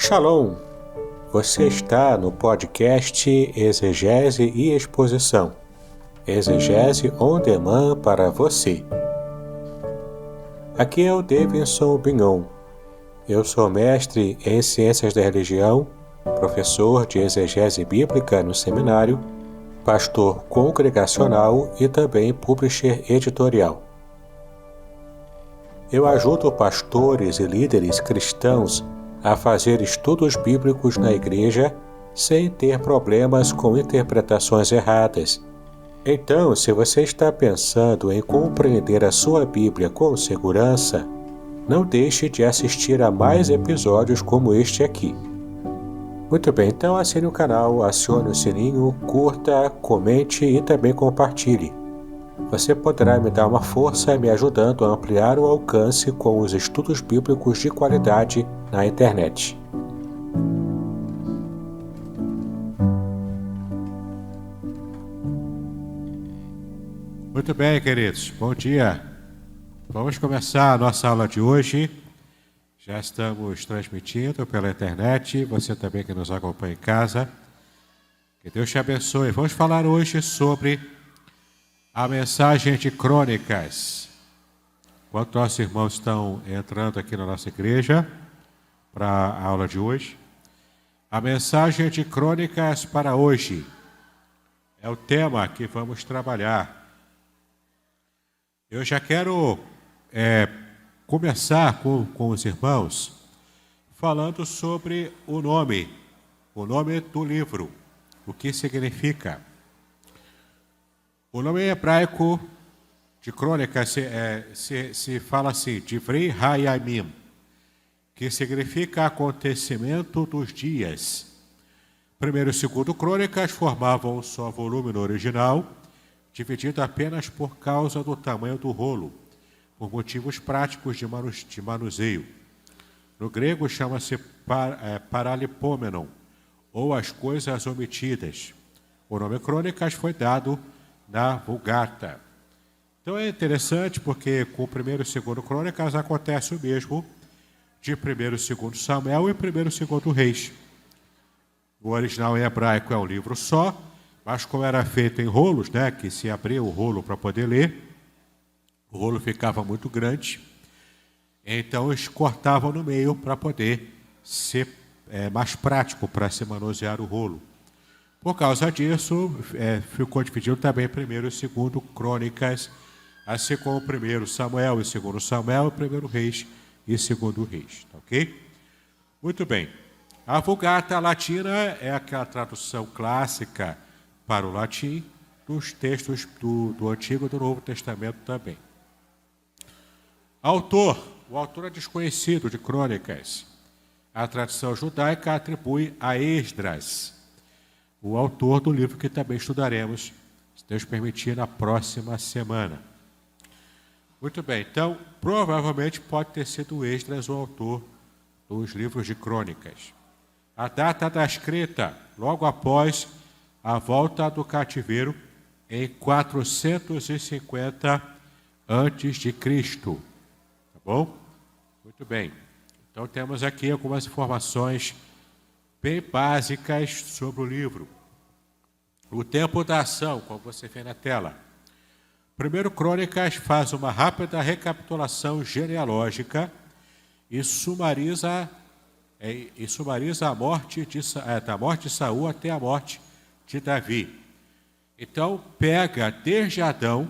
Shalom! Você está no podcast Exegese e Exposição. Exegese on demand para você. Aqui é o Davidson Bignon. Eu sou mestre em Ciências da Religião, professor de Exegese Bíblica no seminário, pastor congregacional e também publisher editorial. Eu ajudo pastores e líderes cristãos a fazer estudos bíblicos na igreja sem ter problemas com interpretações erradas. Então, se você está pensando em compreender a sua Bíblia com segurança, não deixe de assistir a mais episódios como este aqui. Muito bem, então assine o canal, acione o sininho, curta, comente e também compartilhe. Você poderá me dar uma força me ajudando a ampliar o alcance com os estudos bíblicos de qualidade na internet. Muito bem, queridos. Bom dia. Vamos começar a nossa aula de hoje. Já estamos transmitindo pela internet. Você também que nos acompanha em casa. Que Deus te abençoe. Vamos falar hoje sobre a mensagem de Crônicas. Enquanto nossos irmãos estão entrando aqui na nossa igreja para a aula de hoje, a mensagem de Crônicas para hoje é o tema que vamos trabalhar. Eu já quero começar com os irmãos falando sobre o nome do livro, o que significa. O nome hebraico de Crônicas se fala assim, Divrei Hayamim, que significa acontecimento dos dias. Primeiro e segundo Crônicas formavam um só volume no original, dividido apenas por causa do tamanho do rolo, por motivos práticos de manuseio. No grego chama-se paralipômenon, ou as coisas omitidas. O nome Crônicas foi dado na Vulgata. Então é interessante porque com o primeiro e segundo Crônicas acontece o mesmo de primeiro e segundo Samuel e primeiro e segundo Reis. O original em hebraico é um livro só, mas como era feito em rolos, que se abria o rolo para poder ler, o rolo ficava muito grande, então eles cortavam no meio para poder ser mais prático para se manusear o rolo. Por causa disso, ficou dividido também primeiro e segundo Crônicas, assim como o primeiro Samuel e segundo Samuel, o primeiro Reis e segundo Reis, ok? Muito bem. A Vulgata Latina é aquela tradução clássica para o latim dos textos do Antigo e do Novo Testamento também. O autor é desconhecido de Crônicas. A tradição judaica atribui a Esdras, o autor do livro que também estudaremos, se Deus permitir, na próxima semana. Muito bem, então, provavelmente pode ter sido Esdras o autor dos livros de Crônicas. A data da escrita, logo após a volta do cativeiro, em 450 a.C. Tá bom? Muito bem. Então, temos aqui algumas informações bem básicas sobre o livro. O tempo da ação, como você vê na tela. Primeiro Crônicas faz uma rápida recapitulação genealógica e sumariza a morte da morte de Saul até a morte de Davi. Então, pega desde Adão,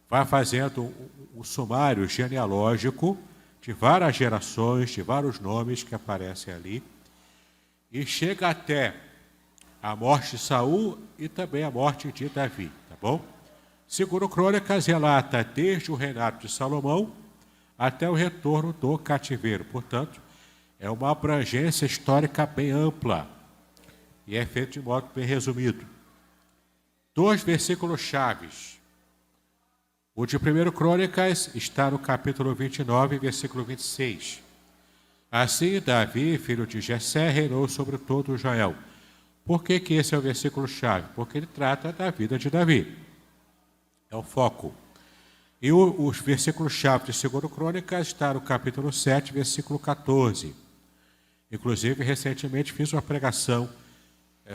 vai fazendo um sumário genealógico de várias gerações, de vários nomes que aparecem ali, e chega até a morte de Saul e também a morte de Davi, tá bom? Segundo Crônicas relata desde o reinado de Salomão até o retorno do cativeiro. Portanto, é uma abrangência histórica bem ampla e é feito de modo bem resumido. 2 versículos chaves. O de 1 Crônicas está no capítulo 29, versículo 26. Assim, Davi, filho de Jessé, reinou sobre todo Israel. Por que esse é o versículo-chave? Porque ele trata da vida de Davi. É o foco. E os versículos-chave de 2 Crônicas está no capítulo 7, versículo 14. Inclusive, recentemente fiz uma pregação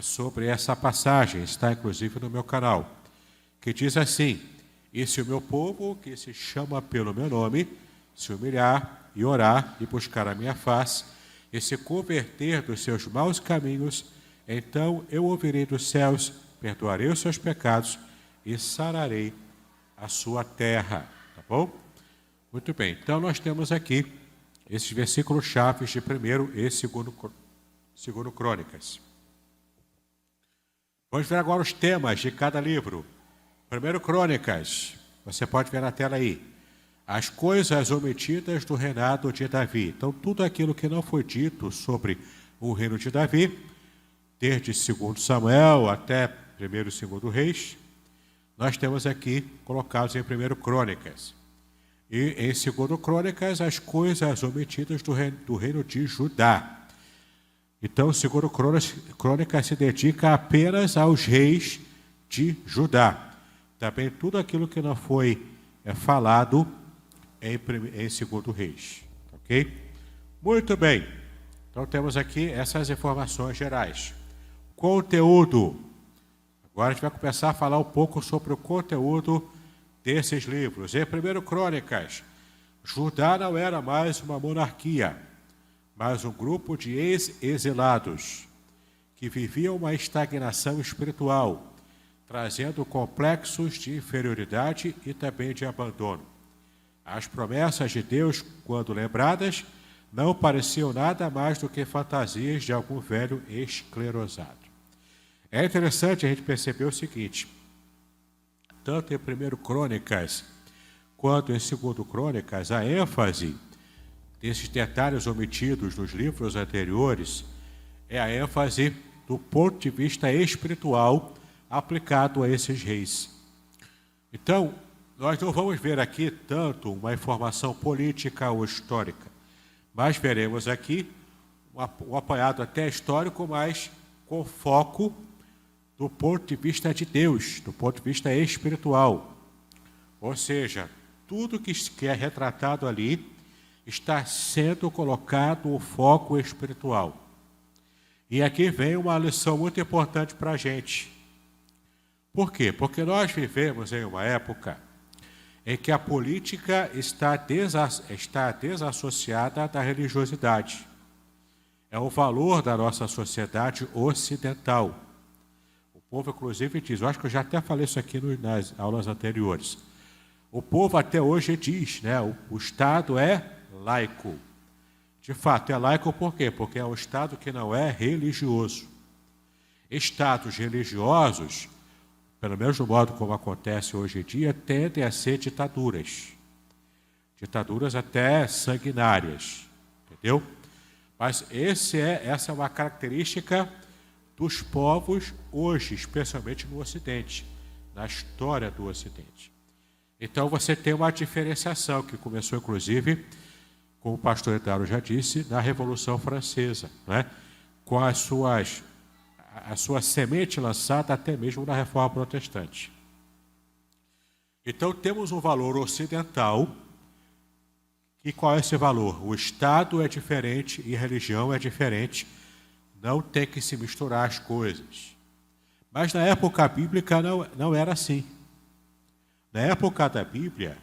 sobre essa passagem, está inclusive no meu canal, que diz assim: e se o meu povo, que se chama pelo meu nome, se humilhar e orar e buscar a minha face, e se converter dos seus maus caminhos, então eu ouvirei dos céus, perdoarei os seus pecados e sararei a sua terra. Tá bom? Muito bem, então nós temos aqui esses versículos chaves de 1º e 2º Crônicas. Vamos ver agora os temas de cada livro. 1º Crônicas, você pode ver na tela aí. As coisas omitidas do reinado de Davi. Então, tudo aquilo que não foi dito sobre o reino de Davi, desde 2 Samuel até 1º e 2º Reis, nós temos aqui colocados em 1º Crônicas. E em 2º Crônicas, as coisas omitidas do reino de Judá. Então, 2º Crônicas se dedica apenas aos reis de Judá. Também tudo aquilo que não foi falado em 2º Reis. Ok? Muito bem. Então, temos aqui essas informações gerais. Conteúdo. Agora a gente vai começar a falar um pouco sobre o conteúdo desses livros. Em 1º Crônicas, Judá não era mais uma monarquia, mas um grupo de ex-exilados que viviam uma estagnação espiritual, trazendo complexos de inferioridade e também de abandono. As promessas de Deus, quando lembradas, não pareciam nada mais do que fantasias de algum velho esclerosado. É interessante a gente perceber o seguinte: tanto em 1º Crônicas quanto em 2º Crônicas, a ênfase desses detalhes omitidos nos livros anteriores é a ênfase do ponto de vista espiritual aplicado a esses reis. Então, nós não vamos ver aqui tanto uma informação política ou histórica, mas veremos aqui um apanhado até histórico, mas com foco do ponto de vista de Deus, do ponto de vista espiritual. Ou seja, tudo que é retratado ali está sendo colocado o foco espiritual. E aqui vem uma lição muito importante para a gente. Por quê? Porque nós vivemos em uma época em que a política está desassociada da religiosidade. É o valor da nossa sociedade ocidental. O povo, inclusive, diz, eu acho que eu já até falei isso aqui nas aulas anteriores. O povo até hoje diz, né, o Estado é laico. De fato, é laico por quê? Porque é um Estado que não é religioso. Estados religiosos, pelo menos do modo como acontece hoje em dia, tendem a ser ditaduras. Ditaduras até sanguinárias. Entendeu? Mas essa é uma característica dos povos hoje, especialmente no Ocidente, na história do Ocidente. Então você tem uma diferenciação que começou, inclusive, como o pastor Eduardo já disse, na Revolução Francesa, né? Com a sua semente lançada até mesmo na Reforma Protestante. Então temos um valor ocidental, e qual é esse valor? O Estado é diferente e a religião é diferente, não tem que se misturar as coisas. Mas na época bíblica não era assim. Na época da Bíblia,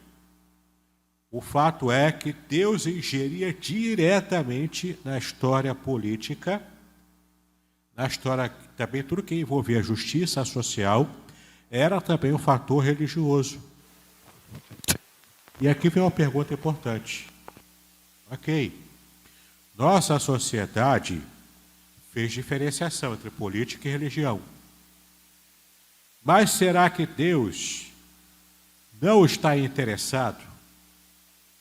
o fato é que Deus ingeria diretamente na história política, na história também tudo que envolvia justiça social, era também um fator religioso. E aqui vem uma pergunta importante. Ok, nossa sociedade fez diferenciação entre política e religião. Mas será que Deus não está interessado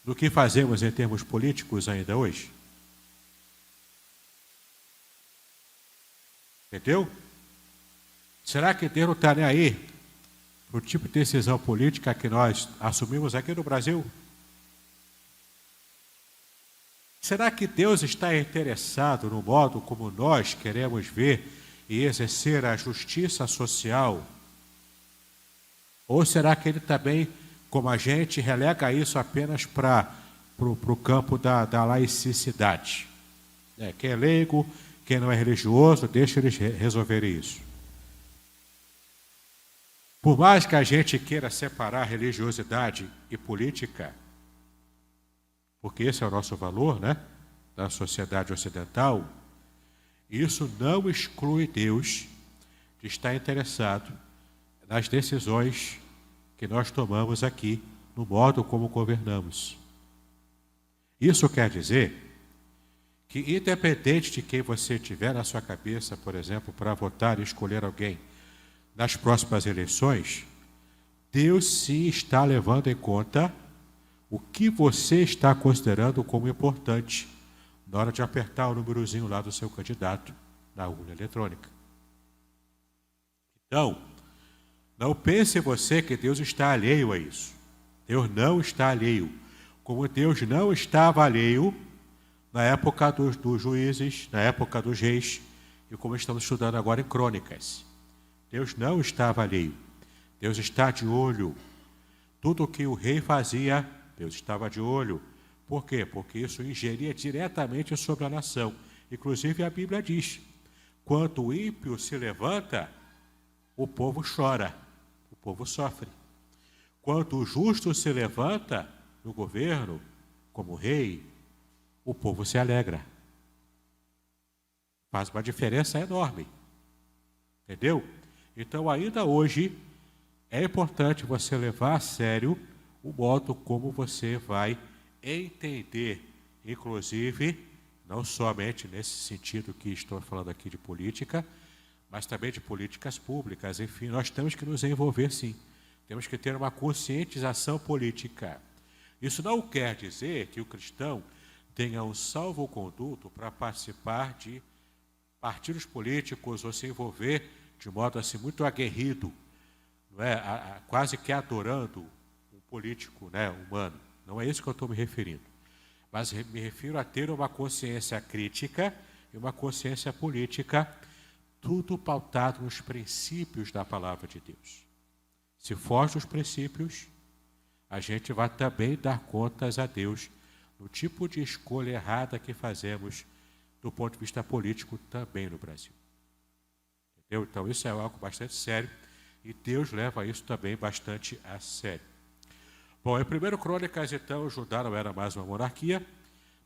no que fazemos em termos políticos ainda hoje? Entendeu? Será que Deus não está nem aí para o tipo de decisão política que nós assumimos aqui no Brasil? Será que Deus está interessado no modo como nós queremos ver e exercer a justiça social? Ou será que Ele também, como a gente, relega isso apenas para o campo da laicidade? Quem é leigo, quem não é religioso, deixa eles resolverem isso. Por mais que a gente queira separar religiosidade e política, porque esse é o nosso valor, da sociedade ocidental, isso não exclui Deus de estar interessado nas decisões que nós tomamos aqui, no modo como governamos. Isso quer dizer que, independente de quem você tiver na sua cabeça, por exemplo, para votar e escolher alguém nas próximas eleições, Deus sim está levando em conta o que você está considerando como importante na hora de apertar o númerozinho lá do seu candidato na urna eletrônica. Então, não pense você que Deus está alheio a isso. Deus não está alheio. Como Deus não estava alheio na época dos juízes, na época dos reis, e como estamos estudando agora em Crônicas. Deus não estava alheio. Deus está de olho. Tudo o que o rei fazia, Deus estava de olho. Por quê? Porque isso ingeria diretamente sobre a nação. Inclusive a Bíblia diz, quando o ímpio se levanta, o povo chora, o povo sofre. Quando o justo se levanta no governo, como rei, o povo se alegra. Faz uma diferença enorme. Entendeu? Então, ainda hoje, é importante você levar a sério o modo como você vai entender, inclusive, não somente nesse sentido que estou falando aqui de política, mas também de políticas públicas. Enfim, nós temos que nos envolver, sim. Temos que ter uma conscientização política. Isso não quer dizer que o cristão tenha um salvo-conduto para participar de partidos políticos ou se envolver de modo assim muito aguerrido, não é? Quase que adorando um político, humano. Não é isso que eu estou me referindo. Mas me refiro a ter uma consciência crítica e uma consciência política, tudo pautado nos princípios da palavra de Deus. Se foge dos princípios, a gente vai também dar contas a Deus no tipo de escolha errada que fazemos do ponto de vista político também no Brasil. Entendeu? Então isso é algo bastante sério e Deus leva isso também bastante a sério. Bom, em 1 Crônicas, então, Judá não era mais uma monarquia,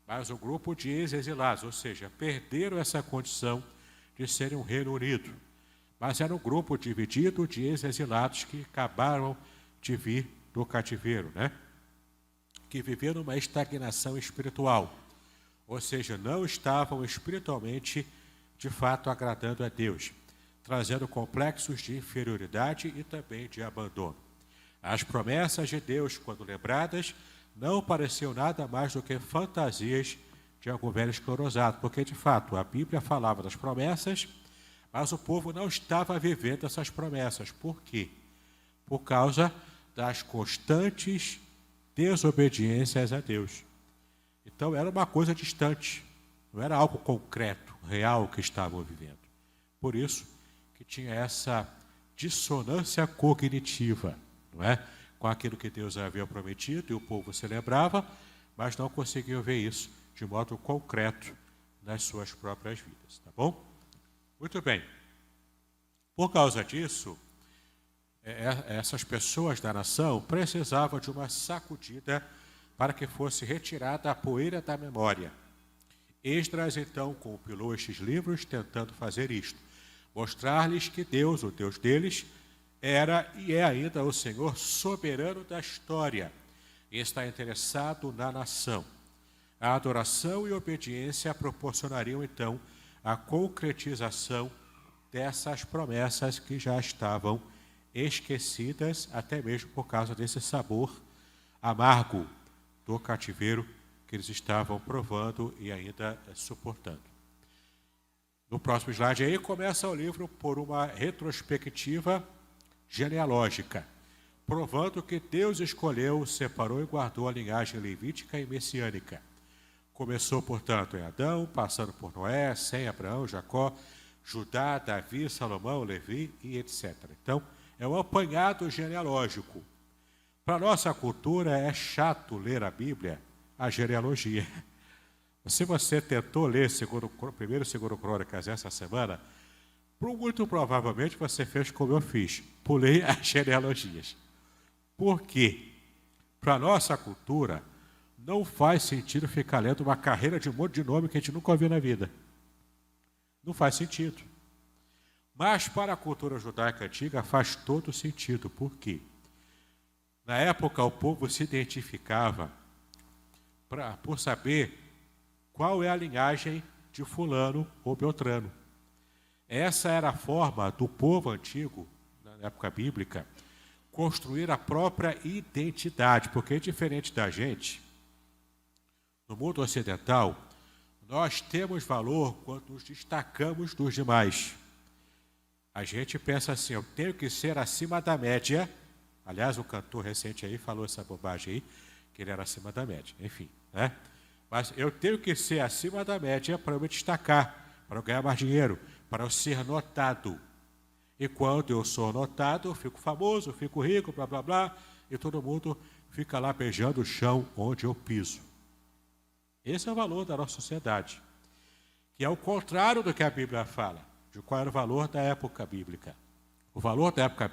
mas um grupo de ex-exilados, ou seja, perderam essa condição de serem um Reino Unido. Mas era um grupo dividido de ex-exilados que acabaram de vir do cativeiro, que viveram uma estagnação espiritual, ou seja, não estavam espiritualmente, de fato, agradando a Deus, trazendo complexos de inferioridade e também de abandono. As promessas de Deus, quando lembradas, não pareciam nada mais do que fantasias de algum velho esclerosado, porque, de fato, a Bíblia falava das promessas, mas o povo não estava vivendo essas promessas. Por quê? Por causa das constantes desobediências a Deus. Então, era uma coisa distante, não era algo concreto, real que estavam vivendo. Por isso que tinha essa dissonância cognitiva, não é? Com aquilo que Deus havia prometido, e o povo celebrava, mas não conseguiam ver isso de modo concreto nas suas próprias vidas, tá bom? Muito bem. Por causa disso, essas pessoas da nação precisavam de uma sacudida para que fosse retirada a poeira da memória. Esdras, então, compilou estes livros tentando fazer isto, mostrar-lhes que Deus, o Deus deles, era e é ainda o Senhor soberano da história e está interessado na nação. A adoração e obediência proporcionariam, então, a concretização dessas promessas que já estavam esquecidas, até mesmo por causa desse sabor amargo do cativeiro que eles estavam provando e ainda suportando. No próximo slide aí começa o livro por uma retrospectiva genealógica, provando que Deus escolheu, separou e guardou a linhagem levítica e messiânica. Começou, portanto, em Adão, passando por Noé, Sem, Abraão, Jacó, Judá, Davi, Salomão, Levi e etc. Então, é um apanhado genealógico. Para a nossa cultura é chato ler a Bíblia, a genealogia. Se você tentou ler primeiro e segundo Crônicas essa semana, muito provavelmente você fez como eu fiz. Pulei as genealogias. Por quê? Para a nossa cultura, não faz sentido ficar lendo uma carreira de um monte de nome que a gente nunca ouviu na vida. Não faz sentido. Mas para a cultura judaica antiga faz todo sentido. Por quê? Na época o povo se identificava por saber qual é a linhagem de fulano ou beltrano. Essa era a forma do povo antigo, na época bíblica, construir a própria identidade, porque diferente da gente, no mundo ocidental, nós temos valor quando nos destacamos dos demais. A gente pensa assim, eu tenho que ser acima da média. Aliás, um cantor recente aí falou essa bobagem aí, que ele era acima da média. Enfim, né? Mas eu tenho que ser acima da média para eu me destacar, para eu ganhar mais dinheiro, para eu ser notado. E quando eu sou notado, eu fico famoso, eu fico rico, blá, blá, blá, e todo mundo fica lá beijando o chão onde eu piso. Esse é o valor da nossa sociedade, que é o contrário do que a Bíblia fala, de qual era o valor da época bíblica. O valor da época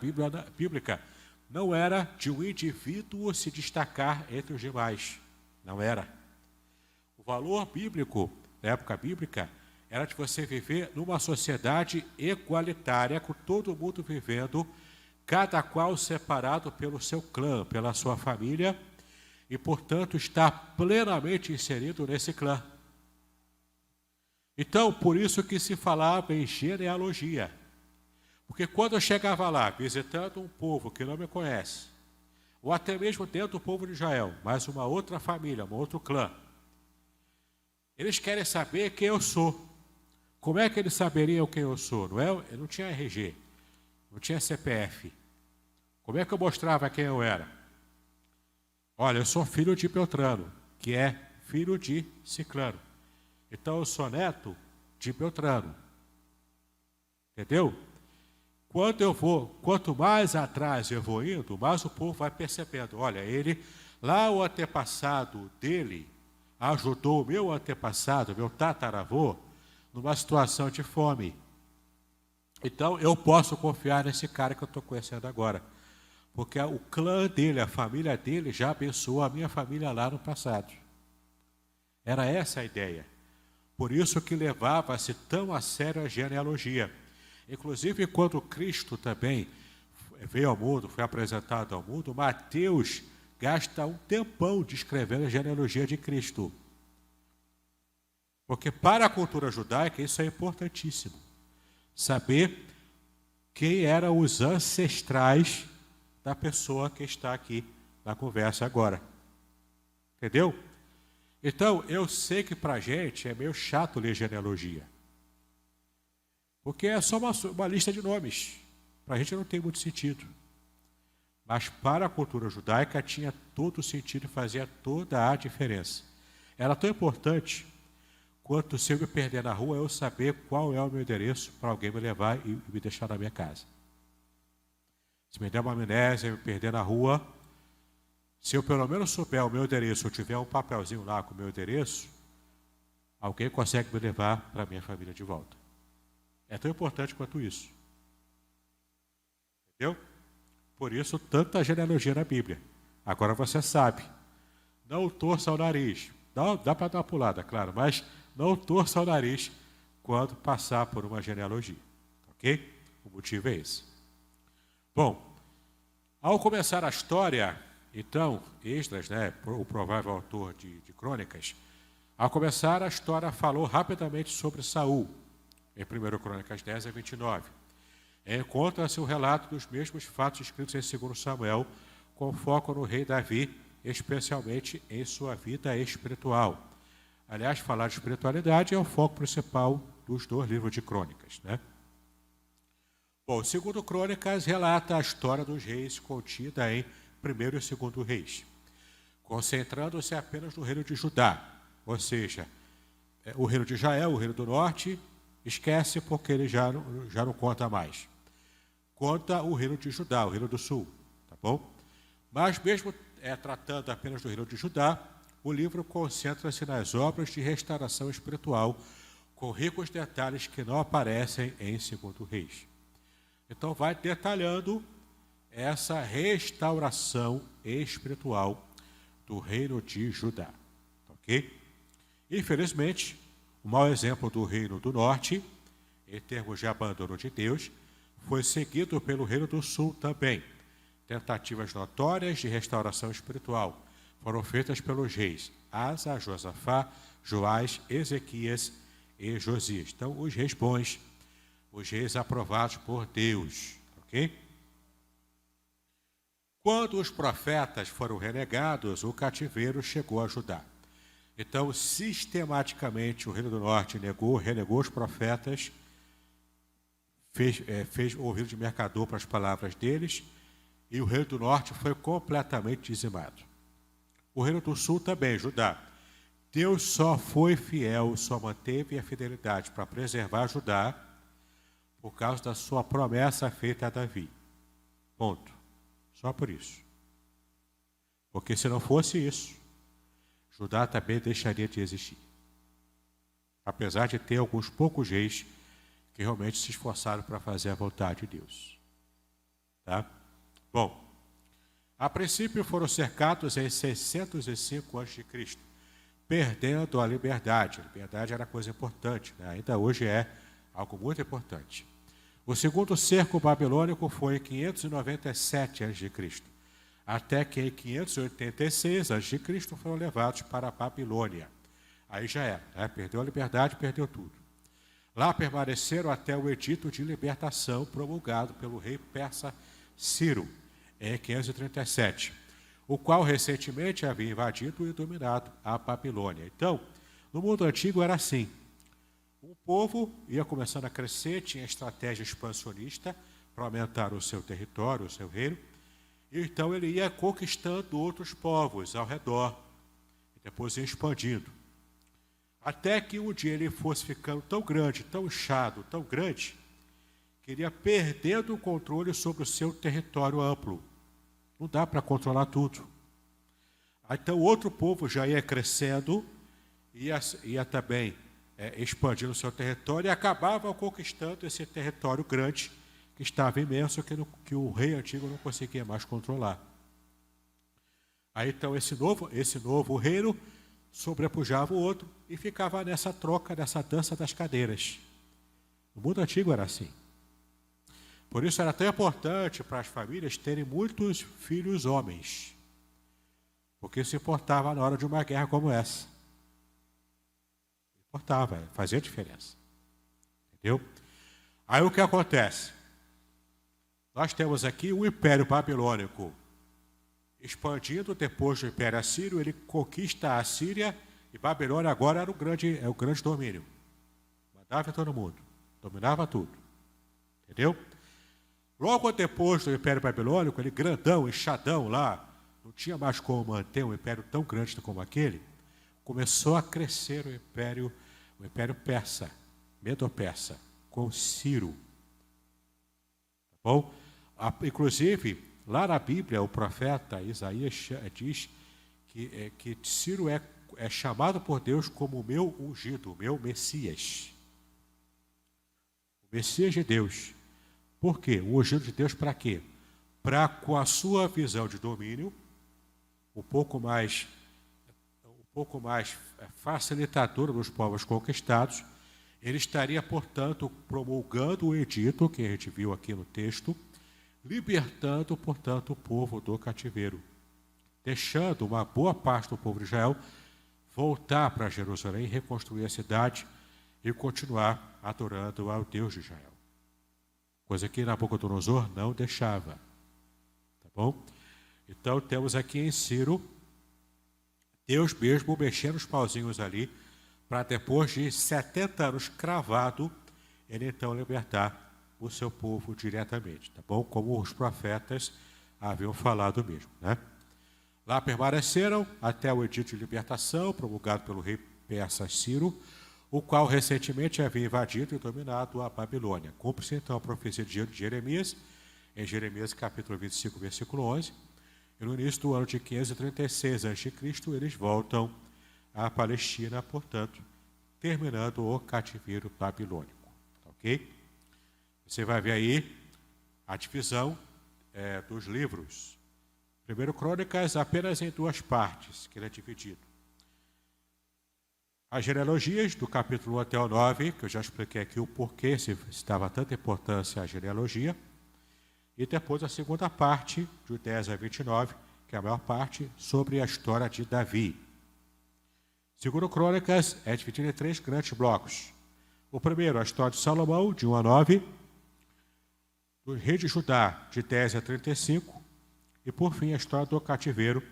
bíblica não era de um indivíduo se destacar entre os demais. Não era. O valor bíblico, da época bíblica, era de você viver numa sociedade igualitária, com todo mundo vivendo, cada qual separado pelo seu clã, pela sua família, e, portanto, está plenamente inserido nesse clã. Então, por isso que se falava em genealogia. Porque quando eu chegava lá, visitando um povo que não me conhece, ou até mesmo dentro do povo de Israel, mas uma outra família, um outro clã, eles querem saber quem eu sou. Como é que eles saberiam quem eu sou? Não é? Eu não tinha RG, não tinha CPF. Como é que eu mostrava quem eu era? Olha, eu sou filho de Beltrano, que é filho de Ciclano. Então eu sou neto de Beltrano. Entendeu? Quanto mais atrás eu vou indo, mais o povo vai percebendo. Olha, lá o antepassado dele ajudou o meu antepassado, meu tataravô, numa situação de fome. Então eu posso confiar nesse cara que eu estou conhecendo agora. Porque o clã dele, a família dele, já abençoou a minha família lá no passado. Era essa a ideia. Por isso que levava-se tão a sério a genealogia. Inclusive, quando Cristo também veio ao mundo, foi apresentado ao mundo, Mateus gasta um tempão descrevendo a genealogia de Cristo. Porque para a cultura judaica isso é importantíssimo. Saber quem eram os ancestrais da pessoa que está aqui na conversa agora. Entendeu? Então, eu sei que para a gente é meio chato ler genealogia. Porque é só uma lista de nomes. Para a gente não tem muito sentido. Mas para a cultura judaica tinha todo o sentido e fazia toda a diferença. Era tão importante quanto se eu me perder na rua, eu saber qual é o meu endereço para alguém me levar e me deixar na minha casa. Se me der uma amnésia e me perder na rua, se eu pelo menos souber o meu endereço, eu tiver um papelzinho lá com o meu endereço, alguém consegue me levar para a minha família de volta. É tão importante quanto isso. Entendeu? Por isso, tanta genealogia na Bíblia. Agora você sabe. Não torça o nariz. Dá para dar uma pulada, claro, mas não torça o nariz quando passar por uma genealogia. Ok? O motivo é esse. Bom, ao começar a história, então, Esdras, o provável autor de Crônicas, ao começar a história falou rapidamente sobre Saul, em 1 Crônicas 10 a 29. Encontra-se o relato dos mesmos fatos escritos em 2 Samuel, com foco no rei Davi, especialmente em sua vida espiritual. Aliás, falar de espiritualidade é o foco principal dos 2 livros de Crônicas, né? Bom, 2 Crônicas relata a história dos reis contida em 1 e 2 Reis, concentrando-se apenas no reino de Judá, ou seja, o reino de Israel, o reino do norte, esquece porque ele já não conta mais. Conta o reino de Judá, o reino do sul, tá bom? Mas mesmo tratando apenas do reino de Judá, o livro concentra-se nas obras de restauração espiritual, com ricos detalhes que não aparecem em 2 Reis. Então vai detalhando essa restauração espiritual do reino de Judá. Ok? Infelizmente, o mau exemplo do reino do norte, em termos de abandono de Deus, foi seguido pelo reino do sul também. Tentativas notórias de restauração espiritual foram feitas pelos reis Asa, Josafá, Joás, Ezequias e Josias. Então, os reis bons, os reis aprovados por Deus. Ok? Quando os profetas foram renegados, o cativeiro chegou a Judá. Então, sistematicamente, o reino do norte renegou os profetas, fez ouvido de mercador para as palavras deles, e o reino do norte foi completamente dizimado. O reino do sul também, Judá. Deus só foi fiel, só manteve a fidelidade para preservar Judá por causa da sua promessa feita a Davi. Ponto. Só por isso. Porque se não fosse isso, Judá também deixaria de existir. Apesar de ter alguns poucos reis que realmente se esforçaram para fazer a vontade de Deus. Tá? Bom, a princípio foram cercados em 605 a.C., perdendo a liberdade. A liberdade era coisa importante, né? Ainda hoje é algo muito importante. O segundo cerco babilônico foi em 597 a.C., até que em 586 a.C. foram levados para a Babilônia. Aí já era, né? Perdeu a liberdade, perdeu tudo. Lá permaneceram até o edito de libertação promulgado pelo rei persa Ciro, em 537, o qual recentemente havia invadido e dominado a Babilônia. Então, no mundo antigo era assim. O povo ia começando a crescer, tinha estratégia expansionista para aumentar o seu território, o seu reino, e então ele ia conquistando outros povos ao redor, e depois ia expandindo. Até que um dia ele fosse ficando tão grande, tão inchado, tão grande, que ele ia perdendo o controle sobre o seu território amplo. Não dá para controlar tudo. Então outro povo já ia crescendo, ia também expandindo o seu território e acabava conquistando esse território grande que estava imenso, que o rei antigo não conseguia mais controlar. Aí então esse novo reino sobrepujava o outro e ficava nessa troca, nessa dança das cadeiras. No mundo antigo era assim. Por isso era tão importante para as famílias terem muitos filhos homens, porque isso importava na hora de uma guerra como essa. Importava, fazia diferença. Entendeu? Aí o que acontece? Nós temos aqui o Império Babilônico expandindo. Depois do Império Assírio, ele conquista a Síria, e Babilônia agora era o grande domínio. Mandava em todo mundo, dominava tudo. Entendeu? Logo depois do Império Babilônico, ele grandão, inchadão lá, não tinha mais como manter um império tão grande como aquele, começou a crescer o Império Persa, Medo-Persa, com Ciro. Tá bom? Inclusive, lá na Bíblia, o profeta Isaías diz que Ciro é chamado por Deus como o meu ungido, o meu Messias. O Messias de Deus. Por quê? O ungido de Deus para quê? Para, com a sua visão de domínio, um pouco mais facilitadora dos povos conquistados, ele estaria, portanto, promulgando o edito, que a gente viu aqui no texto, libertando, portanto, o povo do cativeiro, deixando uma boa parte do povo de Israel voltar para Jerusalém, reconstruir a cidade e continuar adorando ao Deus de Israel. Coisa que Nabucodonosor não deixava. Tá bom? Então temos aqui em Ciro, Deus mesmo mexendo os pauzinhos ali, para depois de 70 anos cravado, ele então libertar o seu povo diretamente, tá bom? Como os profetas haviam falado mesmo, né? Lá permaneceram até o edito de libertação, promulgado pelo rei persa Ciro, o qual recentemente havia invadido e dominado a Babilônia. Cumpre-se então a profecia de Jeremias, em Jeremias capítulo 25, versículo 11, E no início do ano de 536 a.C., eles voltam à Palestina, portanto, terminando o cativeiro babilônico. Ok? Você vai ver aí a divisão dos livros. Primeiro Crônicas apenas em duas partes, que ele é dividido. As genealogias, do capítulo 1 até o 9, que eu já expliquei aqui o porquê se dava tanta importância à genealogia. E depois a segunda parte, de 10 a 29, que é a maior parte, sobre a história de Davi. Segundo Crônicas é dividido em 3 grandes blocos. O primeiro, a história de Salomão, de 1 a 9, do rei de Judá, de 10 a 35, e por fim a história do cativeiro,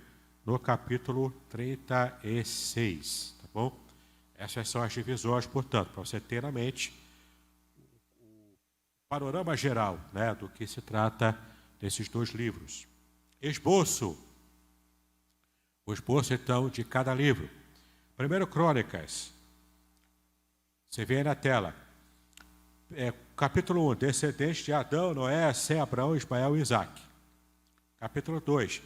no capítulo 36. Tá bom? Essas são as divisões, portanto, para você ter na mente o panorama geral, né, do que se trata desses 2 livros. Esboço. O esboço, então, de cada livro. Primeiro Crônicas. Você vê aí na tela. Capítulo 1, descendentes de Adão, Noé, Sem, Abraão, Ismael e Isaac. Capítulo 2,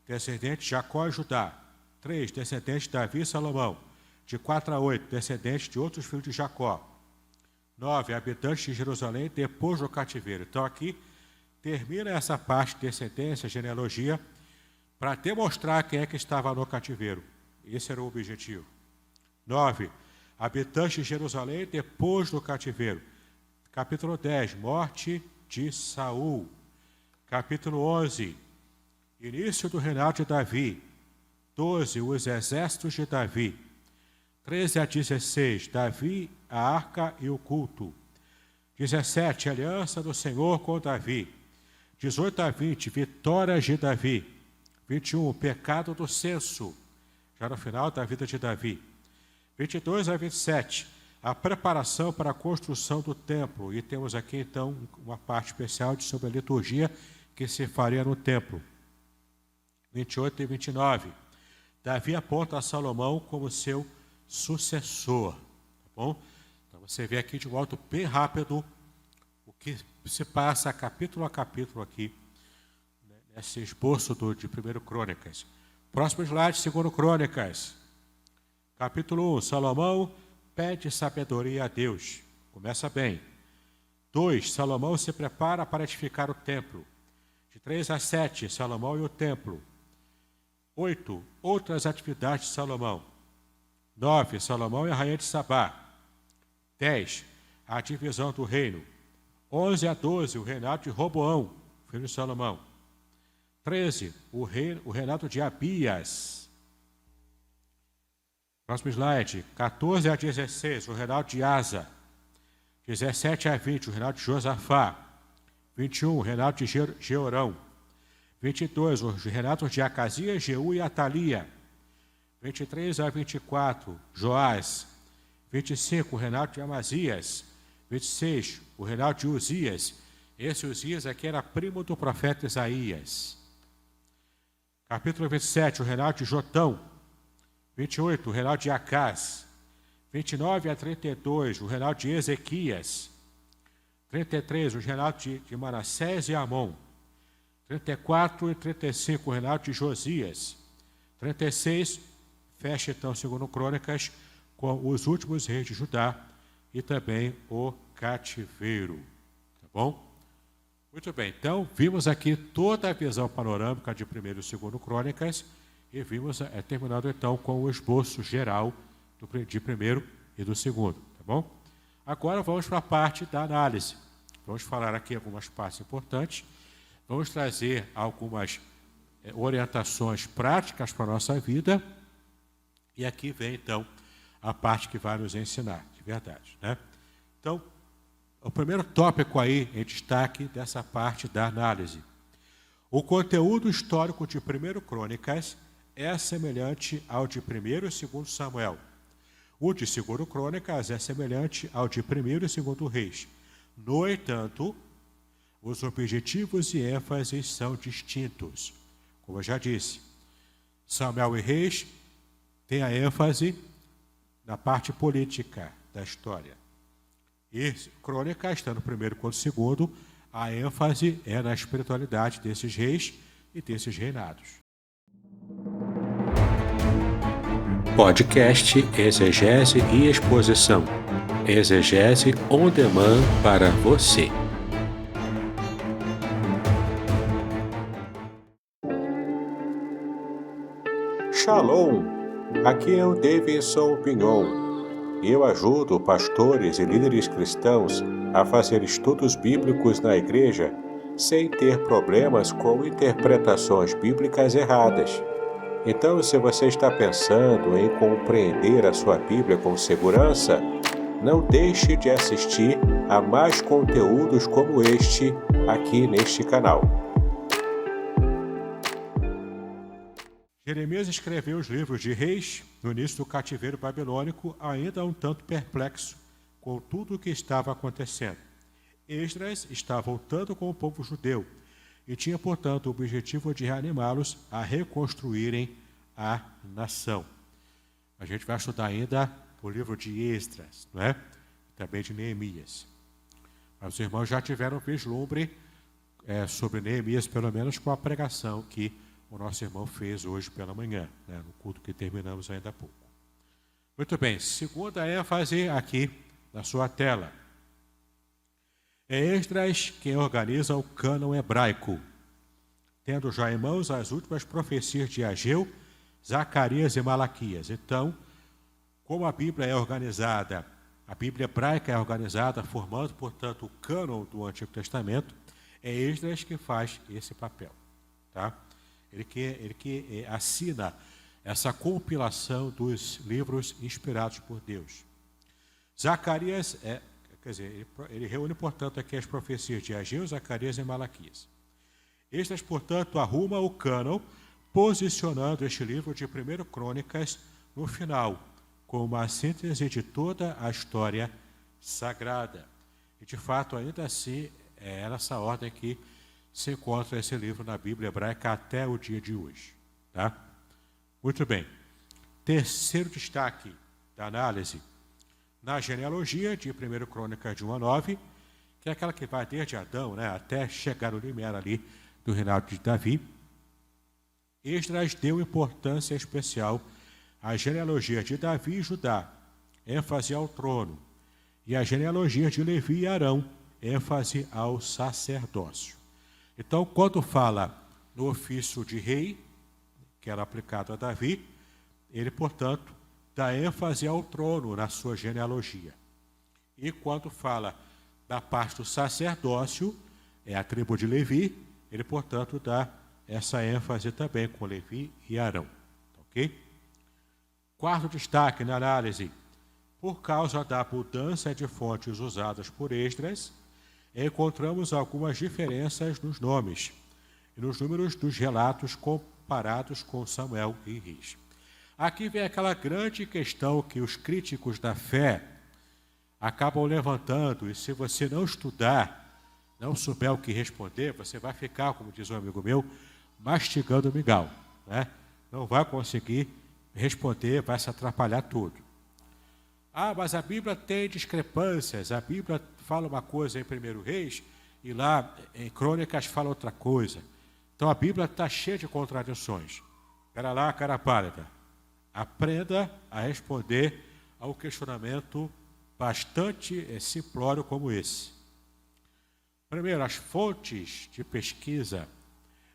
descendentes de Jacó e Judá. 3, descendentes de Davi e Salomão. De 4 a 8, descendentes de outros filhos de Jacó. 9, habitantes de Jerusalém depois do cativeiro. Então aqui termina essa parte de descendência, genealogia, para demonstrar quem é que estava no cativeiro. Esse era o objetivo. 9, habitantes de Jerusalém depois do cativeiro. Capítulo 10, morte de Saul. Capítulo 11, início do reinado de Davi. 12, os exércitos de Davi. 13 a 16, Davi, a arca e o culto. 17, aliança do Senhor com Davi. 18 a 20, vitórias de Davi. 21, o pecado do censo, já no final da vida de Davi. 22 a 27, a preparação para a construção do templo. E temos aqui, então, uma parte especial sobre a liturgia que se faria no templo. 28 e 29, Davi aponta a Salomão como seu sucessor. Tá bom? Então, você vê aqui de modo bem rápido o que se passa capítulo a capítulo aqui, nesse esboço de 1 Crônicas. Próximo slide, 2 Crônicas. Capítulo 1, Salomão pede sabedoria a Deus. Começa bem. 2, Salomão se prepara para edificar o templo. De 3 a 7, Salomão e o templo. 8, outras atividades de Salomão. 9, Salomão e a rainha de Sabá. 10, a divisão do reino. 11 a 12, o reinado de Roboão, filho de Salomão. 13, o reinado de Abias. Próximo slide. 14 a 16, o reinado de Asa. 17 a 20, o reinado de Josafá. 21, o reinado de Jeorão. 22, o reinado de Acasias, Jeú e Atalia. 23 a 24, Joás. 25, o reinado de Amazias. 26, o reinado de Uzias. Esse Uzias aqui era primo do profeta Isaías. Capítulo 27, o reinado de Jotão. 28, o reinado de Acás. 29 a 32, o reinado de Ezequias. 33, o reinado de Manassés e Amon. 34 e 35, o reinado de Josias. 36, fecha então, segundo Crônicas, com os últimos reis de Judá e também o cativeiro. Tá bom? Muito bem, então vimos aqui toda a visão panorâmica de 1º e 2º Crônicas e vimos, terminando então com o esboço geral de 1º e do 2º, tá bom? Agora vamos para a parte da análise. Vamos falar aqui algumas partes importantes, vamos trazer algumas orientações práticas para a nossa vida e aqui vem então a parte que vai nos ensinar, de verdade, né? Então, o primeiro tópico aí em destaque dessa parte da análise. O conteúdo histórico de 1º Crônicas é semelhante ao de 1º e 2º Samuel. O de 2º Crônicas é semelhante ao de 1º e 2º Reis. No entanto, os objetivos e ênfases são distintos. Como eu já disse, Samuel e Reis têm a ênfase na parte política da história. E Crônicas, tanto o 1º quanto o 2º, a ênfase é na espiritualidade desses reis e desses reinados. Podcast Exegese e Exposição. Exegese on demand para você. Shalom! Aqui é o Davidson Pignon. Eu ajudo pastores e líderes cristãos a fazer estudos bíblicos na igreja sem ter problemas com interpretações bíblicas erradas. Então, se você está pensando em compreender a sua Bíblia com segurança, não deixe de assistir a mais conteúdos como este aqui neste canal. Jeremias escreveu os livros de Reis no início do cativeiro babilônico, ainda um tanto perplexo com tudo o que estava acontecendo. Esdras está voltando com o povo judeu e tinha, portanto, o objetivo de reanimá-los a reconstruírem a nação. A gente vai estudar ainda o livro de Esdras, não é? Também de Neemias. Mas os irmãos já tiveram vislumbre sobre Neemias, pelo menos com a pregação que o nosso irmão fez hoje pela manhã, né, no culto que terminamos ainda há pouco. Muito bem, segunda ênfase aqui na sua tela. É Esdras quem organiza o cânon hebraico, tendo já em mãos as últimas profecias de Ageu, Zacarias e Malaquias. Então, como a Bíblia é organizada, a Bíblia hebraica é organizada, formando, portanto, o cânon do Antigo Testamento, é Esdras que faz esse papel. Tá? Ele que assina essa compilação dos livros inspirados por Deus. Zacarias ele reúne, portanto, aqui as profecias de Ageu, Zacarias e Malaquias. Estes, portanto, arruma o cânon, posicionando este livro de 1 Crônicas no final, como uma síntese de toda a história sagrada. E, de fato, ainda assim, é nessa ordem que se encontra esse livro na Bíblia hebraica até o dia de hoje. Tá? Muito bem. Terceiro destaque da análise. Na genealogia de 1 Crônicas de 1 a 9, que é aquela que vai desde Adão, né, até chegar no limiar ali do reinado de Davi, Esdras deu importância especial à genealogia de Davi e Judá, ênfase ao trono, e a genealogia de Levi e Arão, ênfase ao sacerdócio. Então, quando fala no ofício de rei, que era aplicado a Davi, ele, portanto, dá ênfase ao trono na sua genealogia. E quando fala da parte do sacerdócio, é a tribo de Levi, ele, portanto, dá essa ênfase também com Levi e Arão. Ok? Quarto destaque na análise. Por causa da mudança de fontes usadas por Esdras, encontramos algumas diferenças nos nomes e nos números dos relatos comparados com Samuel e Reis. Aqui vem aquela grande questão que os críticos da fé acabam levantando, e se você não estudar, não souber o que responder, você vai ficar, como diz um amigo meu, mastigando mingau, né? Não vai conseguir responder, vai se atrapalhar tudo. Ah, mas a Bíblia tem discrepâncias, a Bíblia fala uma coisa em 1 Reis e lá em Crônicas fala outra coisa. Então a Bíblia está cheia de contradições. Espera lá, cara pálida. Aprenda a responder a um questionamento bastante simplório como esse. Primeiro, as fontes de pesquisa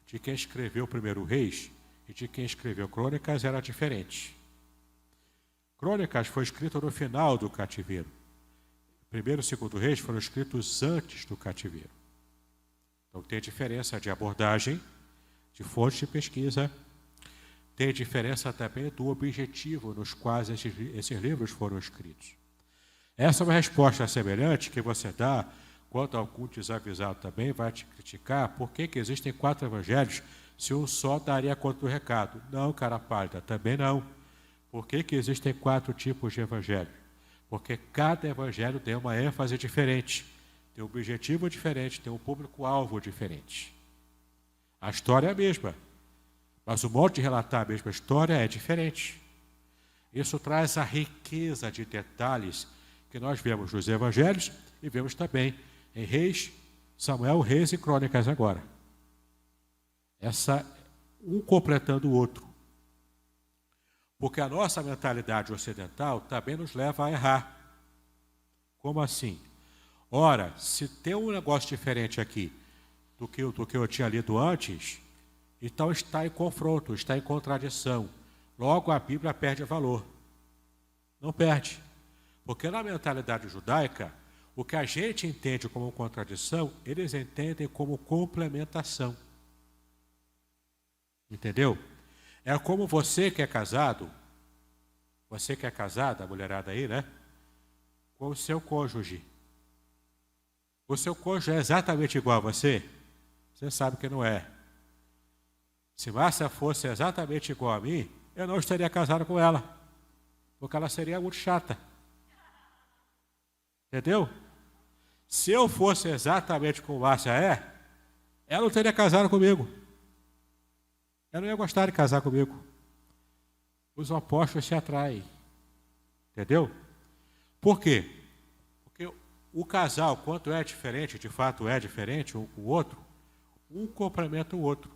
de quem escreveu 1 Reis e de quem escreveu Crônicas eram diferentes. Crônicas foi escrito no final do cativeiro. 1º e 2º Reis foram escritos antes do cativeiro. Então tem diferença de abordagem, de fontes de pesquisa. Tem diferença também do objetivo nos quais esses livros foram escritos. Essa é uma resposta semelhante que você dá quando algum desavisado também vai te criticar. Por que existem 4 evangelhos se um só daria conta do recado? Não, cara pálida, também não. Por que existem 4 tipos de evangelho? Porque cada evangelho tem uma ênfase diferente, tem um objetivo diferente, tem um público-alvo diferente. A história é a mesma. Mas o modo de relatar a mesma história é diferente. Isso traz a riqueza de detalhes que nós vemos nos evangelhos e vemos também em Reis, Samuel, Reis e Crônicas agora. Um completando o outro. Porque a nossa mentalidade ocidental também nos leva a errar. Como assim? Ora, se tem um negócio diferente aqui do que eu tinha lido antes, então está em confronto, está em contradição. Logo, a Bíblia perde valor. Não perde. Porque na mentalidade judaica, o que a gente entende como contradição, eles entendem como complementação. Entendeu? É como você que é casada, a mulherada aí, né? Com o seu cônjuge. O seu cônjuge é exatamente igual a você? Você sabe que não é. Se Márcia fosse exatamente igual a mim, eu não estaria casado com ela, porque ela seria muito chata. Entendeu? Se eu fosse exatamente como Márcia é, ela não teria casado comigo. Ela não ia gostar de casar comigo. Os opostos se atraem. Entendeu? Por quê? Porque o casal, quanto é diferente, de fato é diferente um com o outro, um complementa o outro.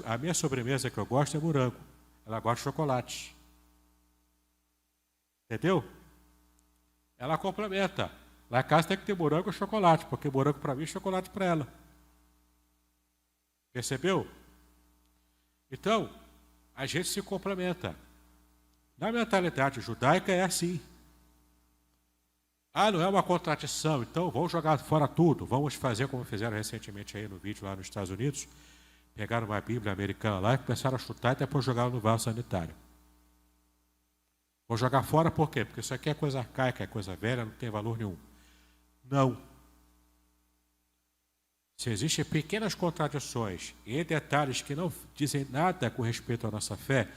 A minha sobremesa que eu gosto é morango. Ela gosta de chocolate. Entendeu? Ela complementa. Lá em casa tem que ter morango e chocolate, porque morango para mim é chocolate para ela. Percebeu? Então, a gente se complementa. Na mentalidade judaica é assim. Não é uma contradição, então vamos jogar fora tudo. Vamos fazer como fizeram recentemente aí no vídeo lá nos Estados Unidos. Pegaram uma Bíblia americana lá e começaram a chutar e depois jogaram no vaso sanitário. Vou jogar fora por quê? Porque isso aqui é coisa arcaica, é coisa velha, não tem valor nenhum. Não. Se existem pequenas contradições e detalhes que não dizem nada com respeito à nossa fé,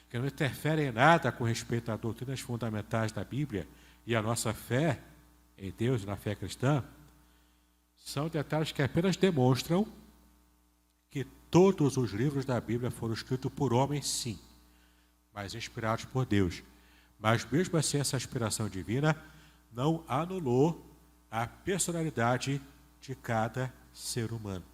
que não interferem em nada com respeito às doutrinas fundamentais da Bíblia e à nossa fé em Deus e na fé cristã, são detalhes que apenas demonstram que todos os livros da Bíblia foram escritos por homens, sim, mas inspirados por Deus. Mas mesmo assim, essa inspiração divina não anulou a personalidade de cada ser humano.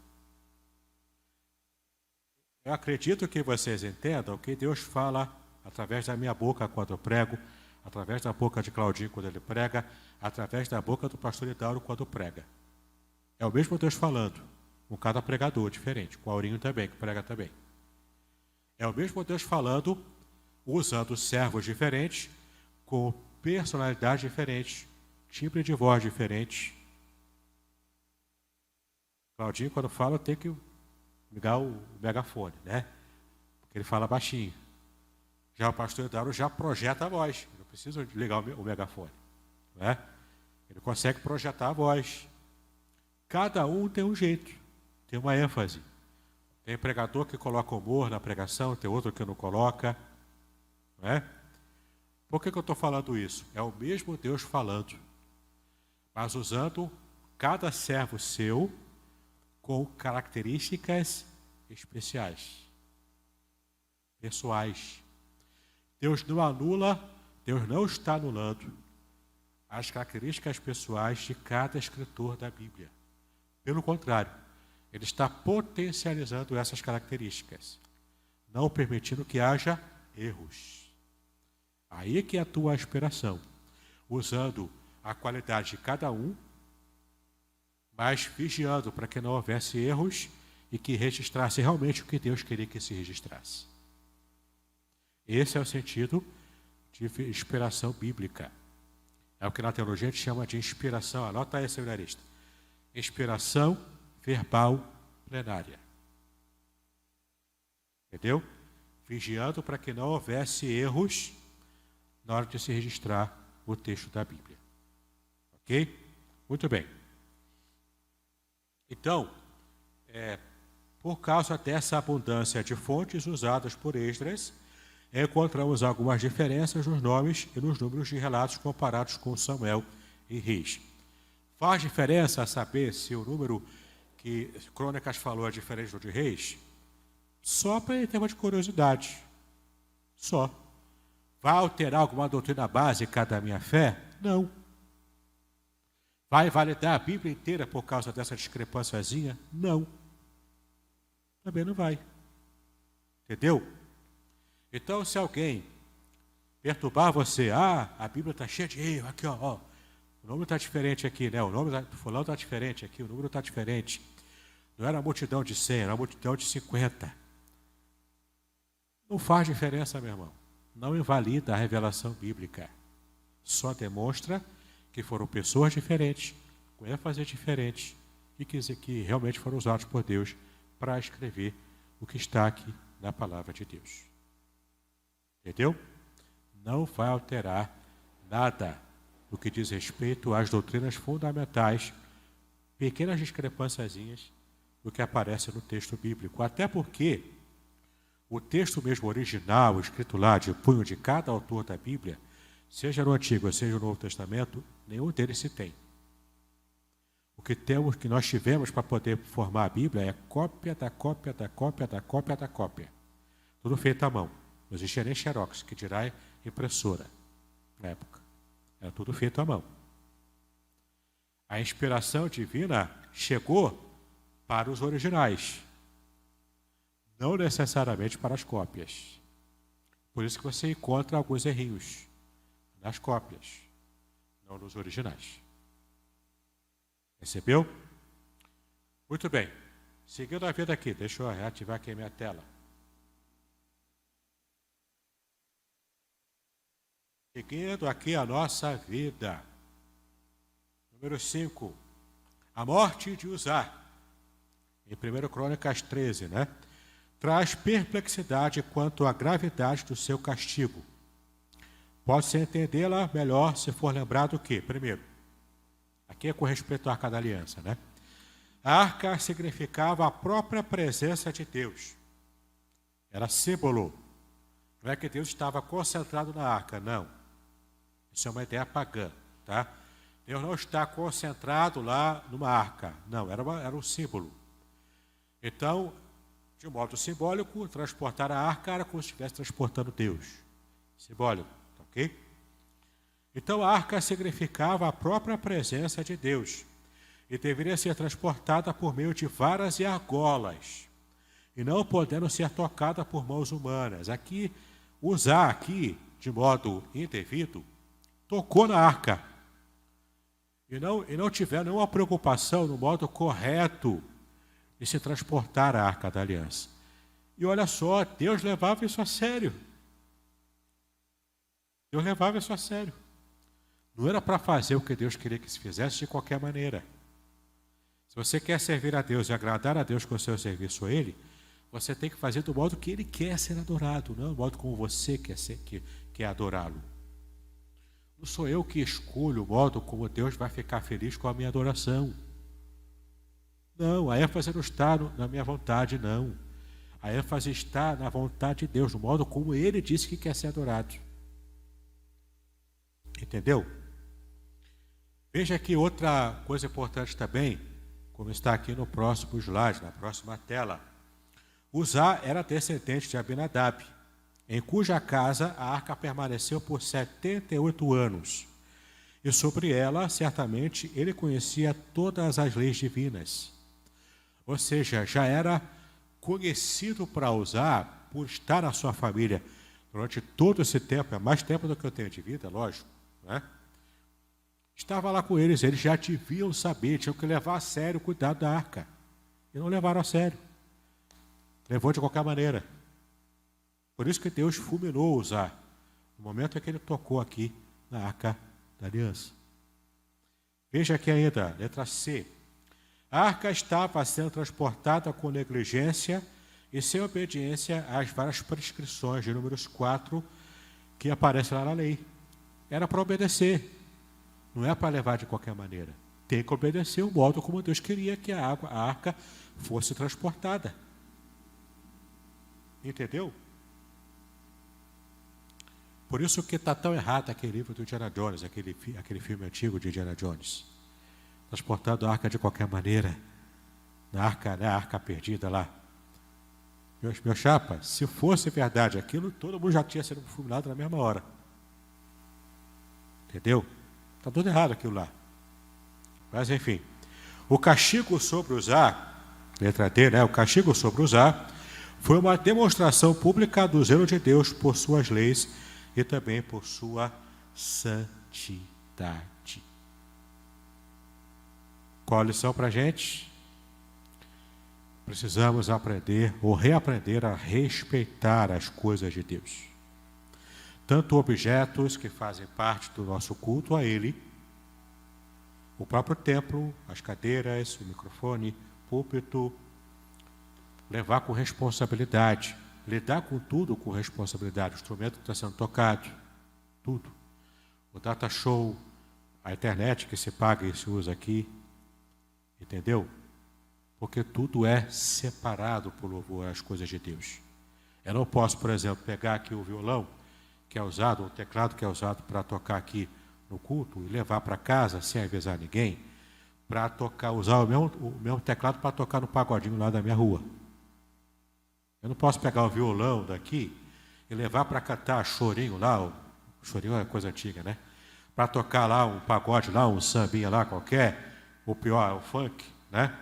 Eu acredito que vocês entendam que Deus fala através da minha boca quando eu prego, através da boca de Claudinho quando ele prega, através da boca do pastor Idauro quando prega. É o mesmo Deus falando, com cada pregador diferente, com o Aurinho também, que prega também. É o mesmo Deus falando, usando servos diferentes, com personalidades diferentes, timbre de voz diferente. Claudinho, quando fala, tem que ligar o megafone, né? Porque ele fala baixinho. Já o pastor Idauro já projeta a voz, não precisa ligar o megafone, né? Ele consegue projetar a voz. Cada um tem um jeito, tem uma ênfase. Tem pregador que coloca humor na pregação, tem outro que não coloca, não é? Por que eu estou falando isso? É o mesmo Deus falando, mas usando cada servo seu com características especiais, pessoais. Deus não anula, Deus não está anulando as características pessoais de cada escritor da Bíblia. Pelo contrário, ele está potencializando essas características, não permitindo que haja erros. Aí que atua a inspiração, usando a qualidade de cada um, mas vigiando para que não houvesse erros e que registrasse realmente o que Deus queria que se registrasse. Esse é o sentido de inspiração bíblica. É o que na teologia a gente chama de inspiração. Anota aí, seminarista. Inspiração verbal plenária. Entendeu? Vigiando para que não houvesse erros na hora de se registrar o texto da Bíblia. Ok? Muito bem. Então, por causa dessa abundância de fontes usadas por Esdras, encontramos algumas diferenças nos nomes e nos números de relatos comparados com Samuel e Reis. Faz diferença saber se o número que Crônicas falou é diferente do de Reis? Só para tema de curiosidade. Só. Vai alterar alguma doutrina básica da minha fé? Não. Vai validar a Bíblia inteira por causa dessa discrepânciazinha? Não. Também não vai. Entendeu? Então, se alguém perturbar você, a Bíblia está cheia de erro, aqui, ó, o número está diferente aqui, né? O nome do fulano está diferente aqui, o número está diferente. Não era uma multidão de 100, era uma multidão de 50. Não faz diferença, meu irmão. Não invalida a revelação bíblica. Só demonstra que foram pessoas diferentes, com ênfase diferentes, e que realmente foram usados por Deus para escrever o que está aqui na palavra de Deus. Entendeu? Não vai alterar nada no que diz respeito às doutrinas fundamentais, pequenas discrepânciazinhas do que aparece no texto bíblico. Até porque o texto mesmo original, escrito lá de punho de cada autor da Bíblia, seja no Antigo, seja no Novo Testamento, nenhum deles se tem. O que nós tivemos para poder formar a Bíblia é cópia da cópia da cópia da cópia da cópia. Tudo feito à mão. Não existia nem xerox, que dirá impressora na época. Era tudo feito à mão. A inspiração divina chegou para os originais, não necessariamente para as cópias. Por isso que você encontra alguns errinhos nas cópias, não nos originais. Percebeu? Muito bem. Seguindo a vida aqui, deixa eu reativar aqui a minha tela. Seguindo aqui a nossa vida. Número 5. A morte de Uzá. Em 1 Crônicas 13, né? Traz perplexidade quanto à gravidade do seu castigo. Pode-se entendê-la melhor se for lembrado o quê? Primeiro, aqui é com respeito à Arca da Aliança, né? A arca significava a própria presença de Deus. Era símbolo. Não é que Deus estava concentrado na arca, não. Isso é uma ideia pagã, tá? Deus não está concentrado lá numa arca. Não, era um símbolo. Então, de modo simbólico, transportar a arca era como se estivesse transportando Deus. Simbólico, tá ok? Então, a arca significava a própria presença de Deus e deveria ser transportada por meio de varas e argolas, e não podendo ser tocada por mãos humanas. Aqui, usar aqui, de modo indevido, tocou na arca e não tiver nenhuma preocupação no modo correto de se transportar a Arca da Aliança. E olha só, Deus levava isso a sério. Deus levava isso a sério. Não era para fazer o que Deus queria que se fizesse de qualquer maneira. Se você quer servir a Deus e agradar a Deus com o seu serviço a Ele, você tem que fazer do modo que Ele quer ser adorado, não do modo como você quer adorá-lo. Não sou eu que escolho o modo como Deus vai ficar feliz com a minha adoração. Não, a ênfase não está na minha vontade, não. A ênfase está na vontade de Deus, no modo como Ele disse que quer ser adorado. Entendeu? Veja aqui outra coisa importante também, como está aqui no próximo slide, na próxima tela. Uzá era descendente de Abinadab, em cuja casa a arca permaneceu por 78 anos. E sobre ela, certamente, ele conhecia todas as leis divinas. Ou seja, já era conhecido para Uzá por estar na sua família durante todo esse tempo, é mais tempo do que eu tenho de vida, lógico, né? Estava lá com eles já deviam saber, tinham que levar a sério o cuidado da arca. E não levaram a sério. Levou de qualquer maneira. Por isso que Deus fulminou Uzá, no momento em que ele tocou aqui na Arca da Aliança. Veja aqui ainda, letra C. A arca estava sendo transportada com negligência e sem obediência às várias prescrições de Números 4 que aparecem lá na lei. Era para obedecer, não é para levar de qualquer maneira. Tem que obedecer o modo como Deus queria que a arca fosse transportada. Entendeu? Por isso que está tão errado aquele livro do Indiana Jones, aquele filme antigo de Indiana Jones. Transportando a arca de qualquer maneira. Na arca, né, a arca perdida lá. Meu chapa, se fosse verdade aquilo, todo mundo já tinha sido fulminado na mesma hora. Entendeu? Está tudo errado aquilo lá. Mas enfim. O castigo sobre Uzá, letra D, né? O castigo sobre Uzá Foi uma demonstração pública do zelo de Deus por suas leis e também por sua santidade. Qual a lição para a gente? Precisamos aprender ou reaprender a respeitar as coisas de Deus. Tanto objetos que fazem parte do nosso culto a Ele, o próprio templo, as cadeiras, o microfone, púlpito, levar com responsabilidade, lidar com tudo com responsabilidade, o instrumento que está sendo tocado, tudo. O data show, a internet que se paga e se usa aqui, entendeu? Porque tudo é separado por louvor às coisas de Deus. Eu não posso, por exemplo, pegar aqui o violão que é usado, o teclado que é usado para tocar aqui no culto e levar para casa sem avisar ninguém, para tocar, usar o mesmo teclado para tocar no pagodinho lá da minha rua. Eu não posso pegar o violão daqui e levar para cantar chorinho lá, o chorinho é coisa antiga, né? Para tocar lá um pagode lá, um sambinha lá qualquer, ou pior, o funk, né?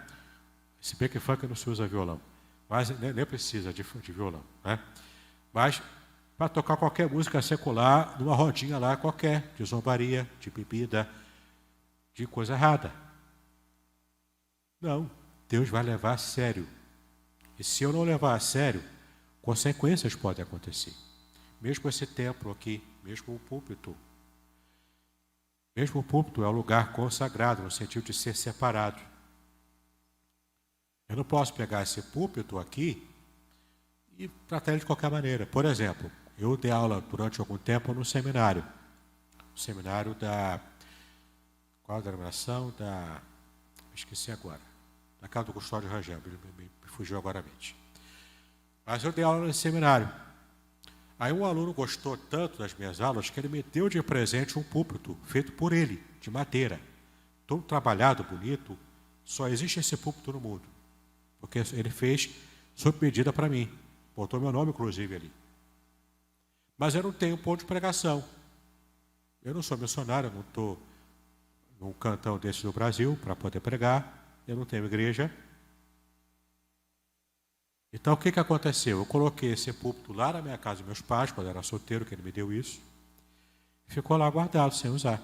Se bem que funk não se usa violão, mas nem precisa de violão, né? Mas para tocar qualquer música secular, numa rodinha lá qualquer, de zombaria, de bebida, de coisa errada. Não, Deus vai levar a sério. E se eu não levar a sério, consequências podem acontecer. Mesmo esse templo aqui, mesmo o púlpito. Mesmo o púlpito é um lugar consagrado, no sentido de ser separado. Eu não posso pegar esse púlpito aqui e tratar ele de qualquer maneira. Por exemplo, eu dei aula durante algum tempo no seminário. O seminário da... Qual a denominação? Esqueci agora. Da casa do Custódio Rangel, me fugiu agora a mente. Mas eu dei aula nesse seminário. Aí um aluno gostou tanto das minhas aulas que ele me deu de presente um púlpito feito por ele, de madeira. Todo trabalhado, bonito. Só existe esse púlpito no mundo. Porque ele fez sob medida para mim. Botou meu nome, inclusive, ali. Mas eu não tenho ponto de pregação. Eu não sou missionário, eu não estou num cantão desse do Brasil para poder pregar. Eu não tenho igreja. Então, o que aconteceu? Eu coloquei esse púlpito lá na minha casa dos meus pais, quando eu era solteiro, que ele me deu isso. Ficou lá guardado, sem usar.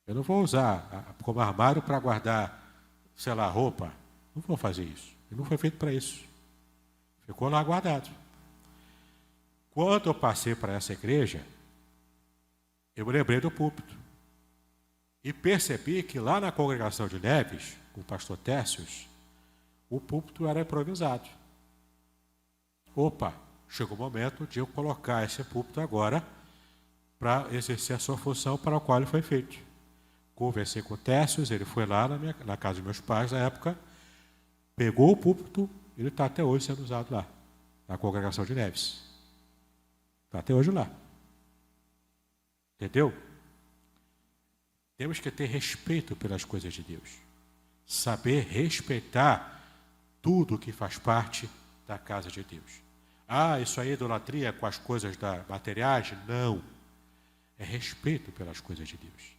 Eu não vou usar como armário para guardar, sei lá, roupa. Não vou fazer isso. Ele não foi feito para isso. Ficou lá guardado. Quando eu passei para essa igreja, eu me lembrei do púlpito. E percebi que lá na congregação de Neves, com o pastor Tércios, o púlpito era improvisado. Opa, chegou o momento de eu colocar esse púlpito agora para exercer a sua função para a qual ele foi feito. Conversei com o Tércios, ele foi lá na casa dos meus pais na época, pegou o púlpito, ele está até hoje sendo usado lá, na congregação de Neves. Está até hoje lá. Entendeu? Temos que ter respeito pelas coisas de Deus. Saber respeitar tudo que faz parte da casa de Deus. Ah, isso aí é idolatria com as coisas materiais? Não. É respeito pelas coisas de Deus.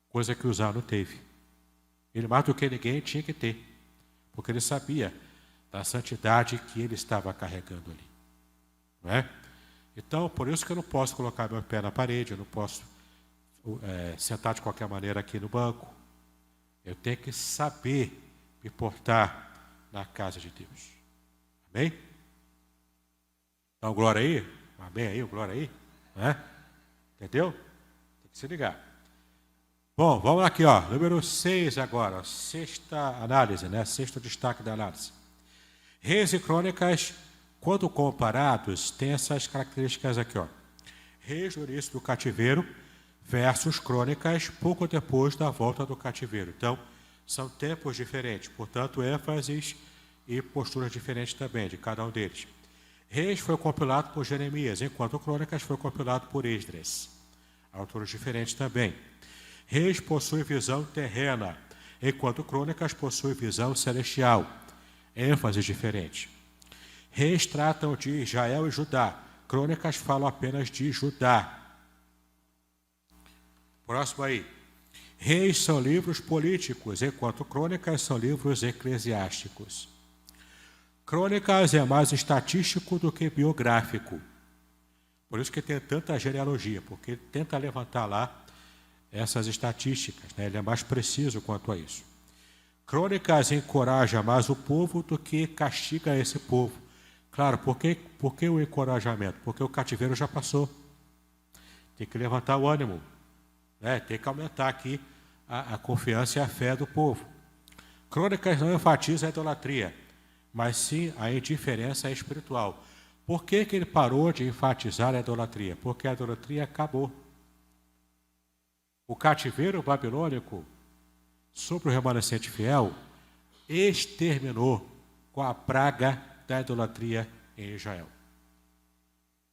Coisa que Uzá não teve. Ele, mais do que ninguém, tinha que ter. Porque ele sabia da santidade que ele estava carregando ali. Não é? Então, por isso que eu não posso colocar meu pé na parede, eu não posso sentar de qualquer maneira aqui no banco. Eu tenho que saber me portar na casa de Deus. Amém? Então, glória aí. Amém aí, glória aí. Né? Entendeu? Tem que se ligar. Bom, vamos aqui, ó. Número 6 agora. Sexta análise, né? Sexto destaque da análise. Reis e Crônicas, quando comparados, tem essas características aqui, ó. Reis no início do cativeiro versus Crônicas pouco depois da volta do cativeiro. Então, são tempos diferentes, portanto, ênfases e posturas diferentes também de cada um deles. Reis foi compilado por Jeremias, enquanto Crônicas foi compilado por Esdras. Autores diferentes também. Reis possui visão terrena, enquanto Crônicas possui visão celestial. ênfases diferentes. Reis tratam de Israel e Judá. Crônicas falam apenas de Judá. Próximo aí. Reis são livros políticos, enquanto crônicas são livros eclesiásticos. Crônicas é mais estatístico do que biográfico. Por isso que tem tanta genealogia, porque ele tenta levantar lá essas estatísticas, né? Ele é mais preciso quanto a isso. Crônicas encoraja mais o povo do que castiga esse povo. Claro, por que o encorajamento? Porque o cativeiro já passou. Tem que levantar o ânimo, né? Tem que aumentar aqui a confiança e a fé do povo. Crônicas não enfatiza a idolatria, mas sim a indiferença espiritual. Por que ele parou de enfatizar a idolatria? Porque a idolatria acabou. O cativeiro babilônico sobre o remanescente fiel exterminou com a praga da idolatria em Israel.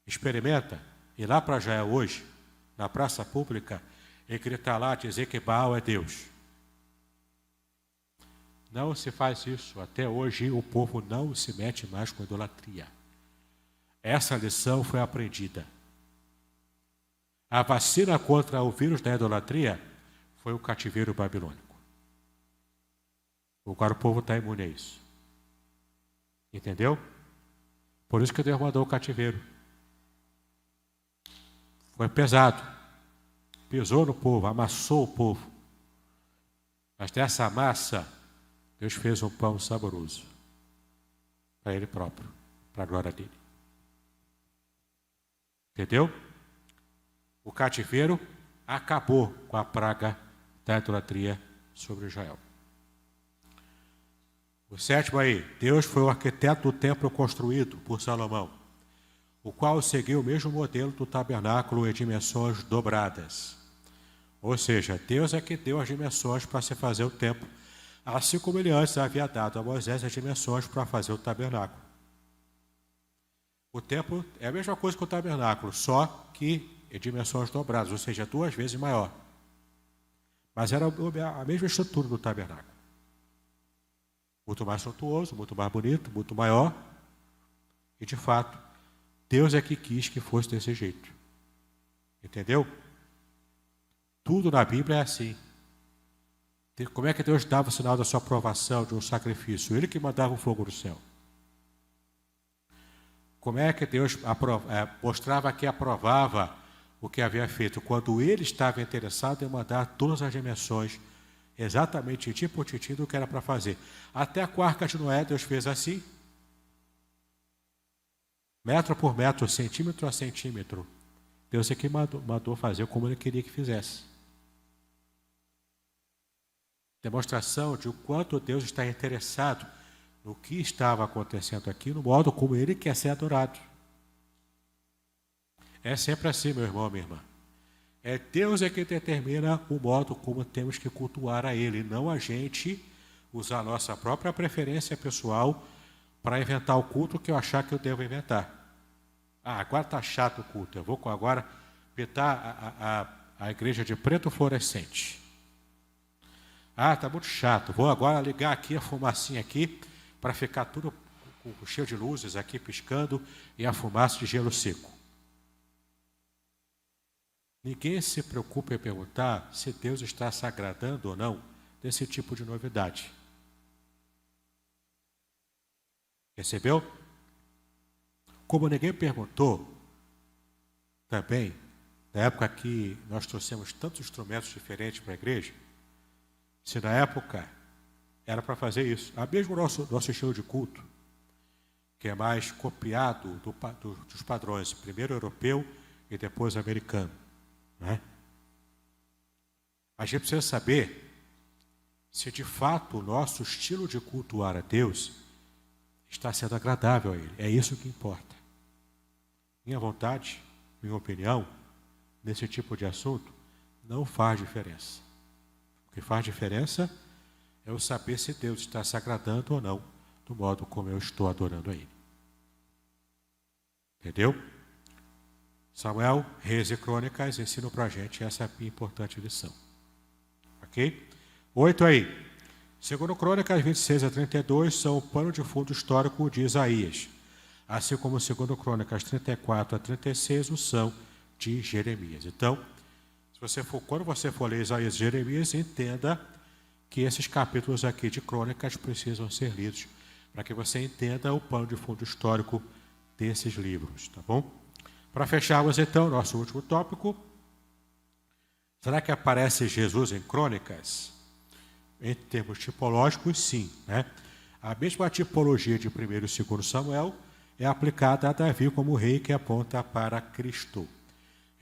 Experimenta ir lá para Israel hoje, na praça pública, e gritar lá, dizer que Baal é Deus. Não se faz isso. Até hoje o povo não se mete mais com idolatria. Essa lição foi aprendida. A vacina contra o vírus da idolatria foi o cativeiro babilônico. Agora o povo está imune a isso. Entendeu? Por isso que Deus mandou o cativeiro. Foi pesado. Pesou no povo, amassou o povo. Mas dessa massa, Deus fez um pão saboroso para Ele próprio, para a glória dele. Entendeu? O cativeiro acabou com a praga da idolatria sobre Israel. O sétimo aí, Deus foi o arquiteto do templo construído por Salomão, o qual seguiu o mesmo modelo do tabernáculo em dimensões dobradas. Ou seja, Deus é que deu as dimensões para se fazer o templo, assim como ele antes havia dado a Moisés as dimensões para fazer o tabernáculo. O templo é a mesma coisa que o tabernáculo, só que em dimensões dobradas, ou seja, 2 vezes maior. Mas era a mesma estrutura do tabernáculo. Muito mais suntuoso, muito mais bonito, muito maior. E, de fato, Deus é que quis que fosse desse jeito. Entendeu? Tudo na Bíblia é assim. Como é que Deus dava o sinal da sua aprovação de um sacrifício? Ele que mandava o fogo do céu. Como é que Deus mostrava que aprovava o que havia feito? Quando ele estava interessado em mandar todas as dimensões, exatamente tipo por tintim do que era para fazer. Até com a arca de Noé, Deus fez assim. Metro por metro, centímetro a centímetro. Deus é que mandou fazer como ele queria que fizesse. Demonstração de o quanto Deus está interessado no que estava acontecendo aqui, no modo como ele quer ser adorado. É sempre assim, meu irmão, minha irmã. É Deus é que determina o modo como temos que cultuar a Ele, não a gente usar a nossa própria preferência pessoal para inventar o culto que eu achar que eu devo inventar. Agora está chato o culto, eu vou agora pintar a igreja de preto fluorescente. Está muito chato, vou agora ligar aqui a fumacinha aqui para ficar tudo cheio de luzes aqui piscando e a fumaça de gelo seco. Ninguém se preocupa em perguntar se Deus está se agradando ou não desse tipo de novidade. Percebeu? Como ninguém perguntou, também, na época que nós trouxemos tantos instrumentos diferentes para a igreja, se na época era para fazer isso, mesmo o nosso estilo de culto, que é mais copiado dos padrões, primeiro europeu e depois americano. Né? A gente precisa saber se de fato o nosso estilo de cultuar a Deus está sendo agradável a Ele. É isso que importa. Minha vontade, minha opinião, nesse tipo de assunto, não faz diferença. O que faz diferença é eu saber se Deus está se agradando ou não do modo como eu estou adorando a Ele. Entendeu? Samuel, Reis e Crônicas ensinam para a gente essa importante lição. Ok? 8 aí. Segundo Crônicas 26 a 32 são o pano de fundo histórico de Isaías, assim como segundo Crônicas 34 a 36 o são de Jeremias. Então, quando você for ler Isaías e Jeremias, entenda que esses capítulos aqui de Crônicas precisam ser lidos para que você entenda o pano de fundo histórico desses livros, tá bom? Para fecharmos então nosso último tópico, será que aparece Jesus em crônicas? Em termos tipológicos, sim, né? A mesma tipologia de 1º e 2º Samuel é aplicada a Davi como rei, que aponta para Cristo.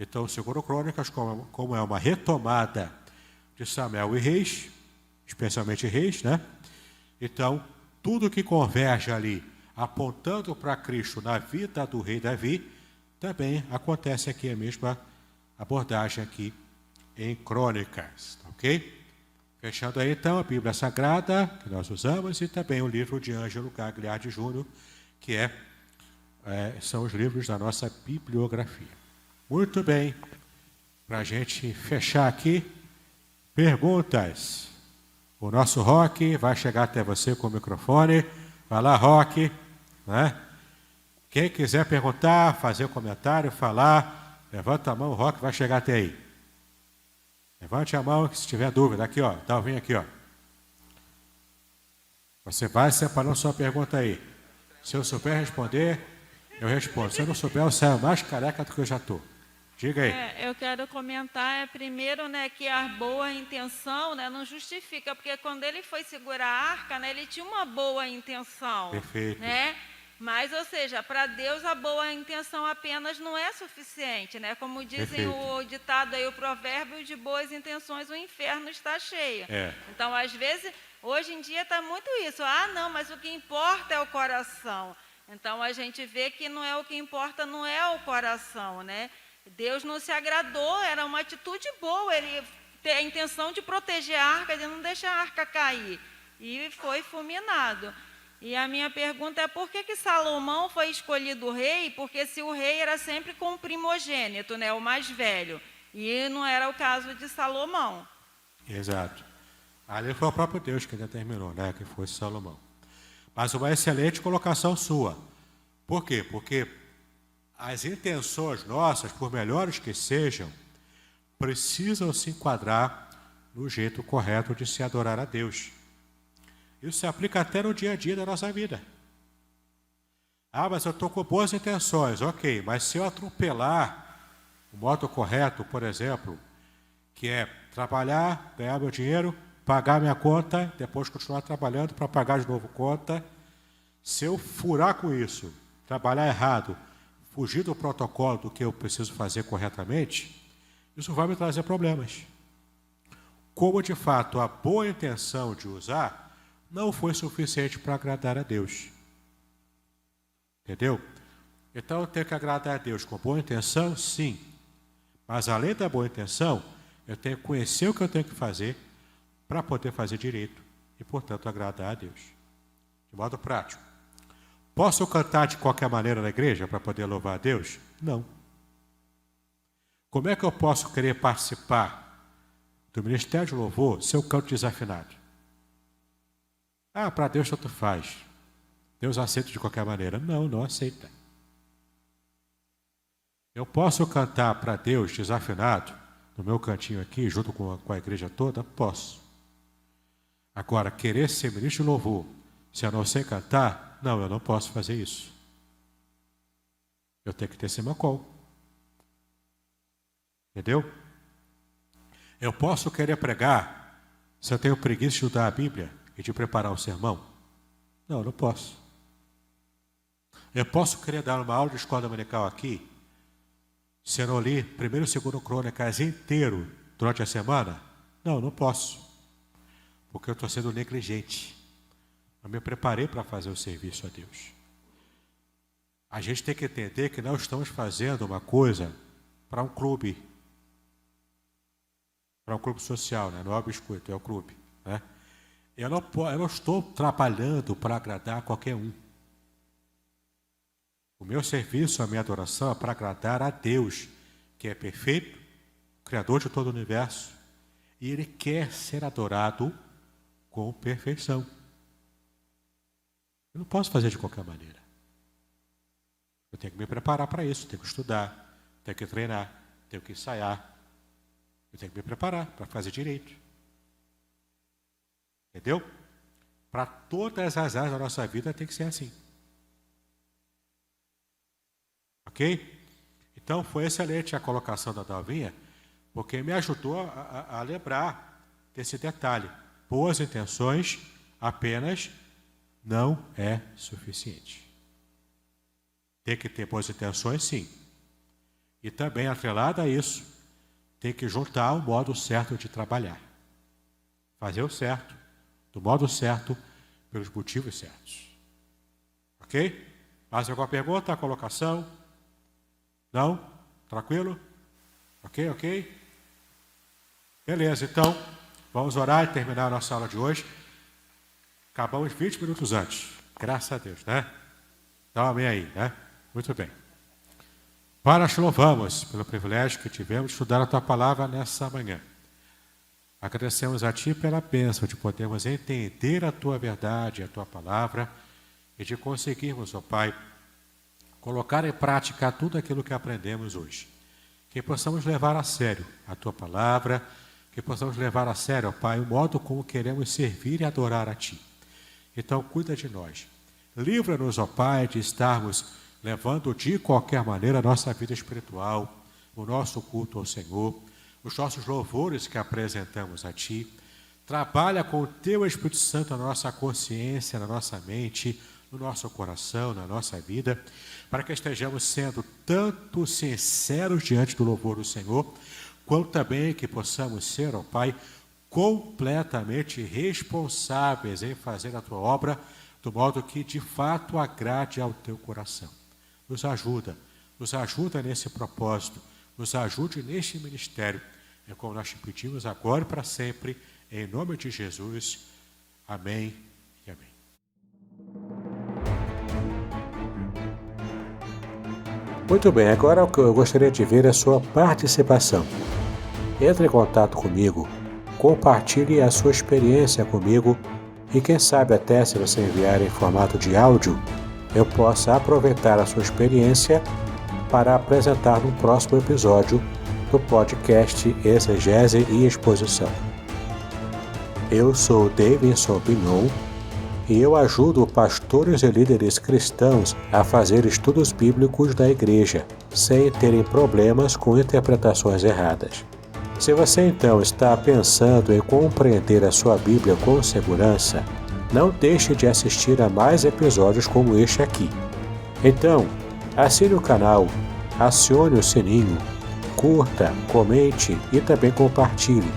Então, 2º Crônicas, como é uma retomada de Samuel e Reis, especialmente Reis, né? Então, tudo que converge ali, apontando para Cristo na vida do rei Davi, também acontece aqui a mesma abordagem aqui em Crônicas, tá ok? Fechando aí então a Bíblia Sagrada, que nós usamos, e também o livro de Ângelo Gagliardi Júnior, que são os livros da nossa bibliografia. Muito bem, para a gente fechar aqui, perguntas. O nosso Roque vai chegar até você com o microfone. Vai lá, Roque, né? Quem quiser perguntar, fazer um comentário, falar, levanta a mão, o Roque vai chegar até aí. Levante a mão se tiver dúvida. Aqui, ó, Dalvinho aqui, ó. Você vai separando sua pergunta aí. Se eu souber responder, eu respondo. Se eu não souber, eu saio mais careca do que eu já estou. Diga aí. Eu quero comentar, primeiro, né, que a boa intenção, né, não justifica, porque quando ele foi segurar a arca, né, ele tinha uma boa intenção. Perfeito. Né? Mas, ou seja, para Deus a boa intenção apenas não é suficiente, né? Como dizem o ditado aí, o provérbio, de boas intenções o inferno está cheio. Então, às vezes, hoje em dia está muito isso. Ah, não, mas o que importa é o coração. Então, a gente vê que não é o que importa, não é o coração, né? Deus não se agradou, era uma atitude boa, ele tem a intenção de proteger a arca, de não deixar a arca cair. E foi fulminado. E a minha pergunta é por que Salomão foi escolhido rei? Porque se o rei era sempre com o primogênito, né, o mais velho. E não era o caso de Salomão. Exato. Ali foi o próprio Deus que determinou, né, que fosse Salomão. Mas uma excelente colocação sua. Por quê? Porque as intenções nossas, por melhores que sejam, precisam se enquadrar no jeito correto de se adorar a Deus. Isso se aplica até no dia a dia da nossa vida. Ah, mas eu estou com boas intenções. Ok, mas se eu atropelar o modo correto, por exemplo, que é trabalhar, ganhar meu dinheiro, pagar minha conta, depois continuar trabalhando para pagar de novo conta, se eu furar com isso, trabalhar errado, fugir do protocolo do que eu preciso fazer corretamente, isso vai me trazer problemas. Como, de fato, a boa intenção de usar não foi suficiente para agradar a Deus. Entendeu? Então, eu tenho que agradar a Deus com boa intenção, sim. Mas, além da boa intenção, eu tenho que conhecer o que eu tenho que fazer para poder fazer direito e, portanto, agradar a Deus. De modo prático. Posso cantar de qualquer maneira na igreja para poder louvar a Deus? Não. Como é que eu posso querer participar do ministério de louvor se eu canto desafinado? Ah, para Deus tanto faz. Deus aceita de qualquer maneira. Não, não aceita. Eu posso cantar para Deus desafinado, no meu cantinho aqui, junto com a igreja toda? Posso. Agora, querer ser ministro de louvor, se eu não sei cantar, não, eu não posso fazer isso. Eu tenho que ter semacol. Entendeu? Eu posso querer pregar, se eu tenho preguiça de estudar a Bíblia e de preparar um sermão? Não, não posso. Eu posso querer dar uma aula de escola dominical aqui, se eu não li 1º e 2º Crônicas inteiro durante a semana? Não, não posso. Porque eu estou sendo negligente. Eu me preparei para fazer o serviço a Deus. A gente tem que entender que não estamos fazendo uma coisa para um clube. Para um clube social, né? Não é o biscoito, é o clube, né? Eu não estou trabalhando para agradar qualquer um. O meu serviço, a minha adoração é para agradar a Deus, que é perfeito, Criador de todo o universo, e Ele quer ser adorado com perfeição. Eu não posso fazer de qualquer maneira. Eu tenho que me preparar para isso, tenho que estudar, tenho que treinar, tenho que ensaiar. Eu tenho que me preparar para fazer direito. Entendeu? Para todas as áreas da nossa vida tem que ser assim. Ok? Então foi excelente a colocação da Dalvinha, porque me ajudou a lembrar desse detalhe. Boas intenções apenas não é suficiente. Tem que ter boas intenções, sim. E também, atrelado a isso, tem que juntar o modo certo de trabalhar. Fazer o certo, do modo certo, pelos motivos certos. Ok? Mais alguma pergunta, colocação? Não? Tranquilo? Ok? Beleza, então, vamos orar e terminar a nossa aula de hoje. Acabamos 20 minutos antes. Graças a Deus, né? Então, amém aí, né? Muito bem. Pai, nós te louvamos pelo privilégio que tivemos de estudar a Tua Palavra nessa manhã. Agradecemos a Ti pela bênção de podermos entender a Tua verdade, a Tua Palavra, e de conseguirmos, ó Pai, colocar em prática tudo aquilo que aprendemos hoje. Que possamos levar a sério a Tua Palavra, que possamos levar a sério, ó Pai, o modo como queremos servir e adorar a Ti. Então, cuida de nós. Livra-nos, ó Pai, de estarmos levando de qualquer maneira a nossa vida espiritual, o nosso culto ao Senhor, os nossos louvores que apresentamos a Ti. Trabalha com o Teu Espírito Santo na nossa consciência, na nossa mente, no nosso coração, na nossa vida, para que estejamos sendo tanto sinceros diante do louvor do Senhor, quanto também que possamos ser, ó Pai, completamente responsáveis em fazer a Tua obra do modo que de fato agrade ao Teu coração. Nos ajuda nesse propósito, nos ajude neste ministério. É como nós te pedimos agora e para sempre, em nome de Jesus. Amém e amém. Muito bem, agora o que eu gostaria de ver é a sua participação. Entre em contato comigo, compartilhe a sua experiência comigo e quem sabe até se você enviar em formato de áudio, eu possa aproveitar a sua experiência para apresentar no próximo episódio do podcast Exegese e Exposição. Eu sou Davidson Pignon e eu ajudo pastores e líderes cristãos a fazer estudos bíblicos da igreja, sem terem problemas com interpretações erradas. Se você então está pensando em compreender a sua Bíblia com segurança, não deixe de assistir a mais episódios como este aqui. Então, assine o canal, acione o sininho, curta, comente e também compartilhe.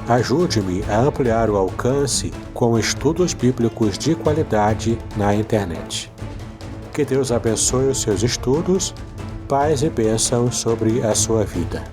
Ajude-me a ampliar o alcance com estudos bíblicos de qualidade na internet. Que Deus abençoe os seus estudos, paz e bênção sobre a sua vida.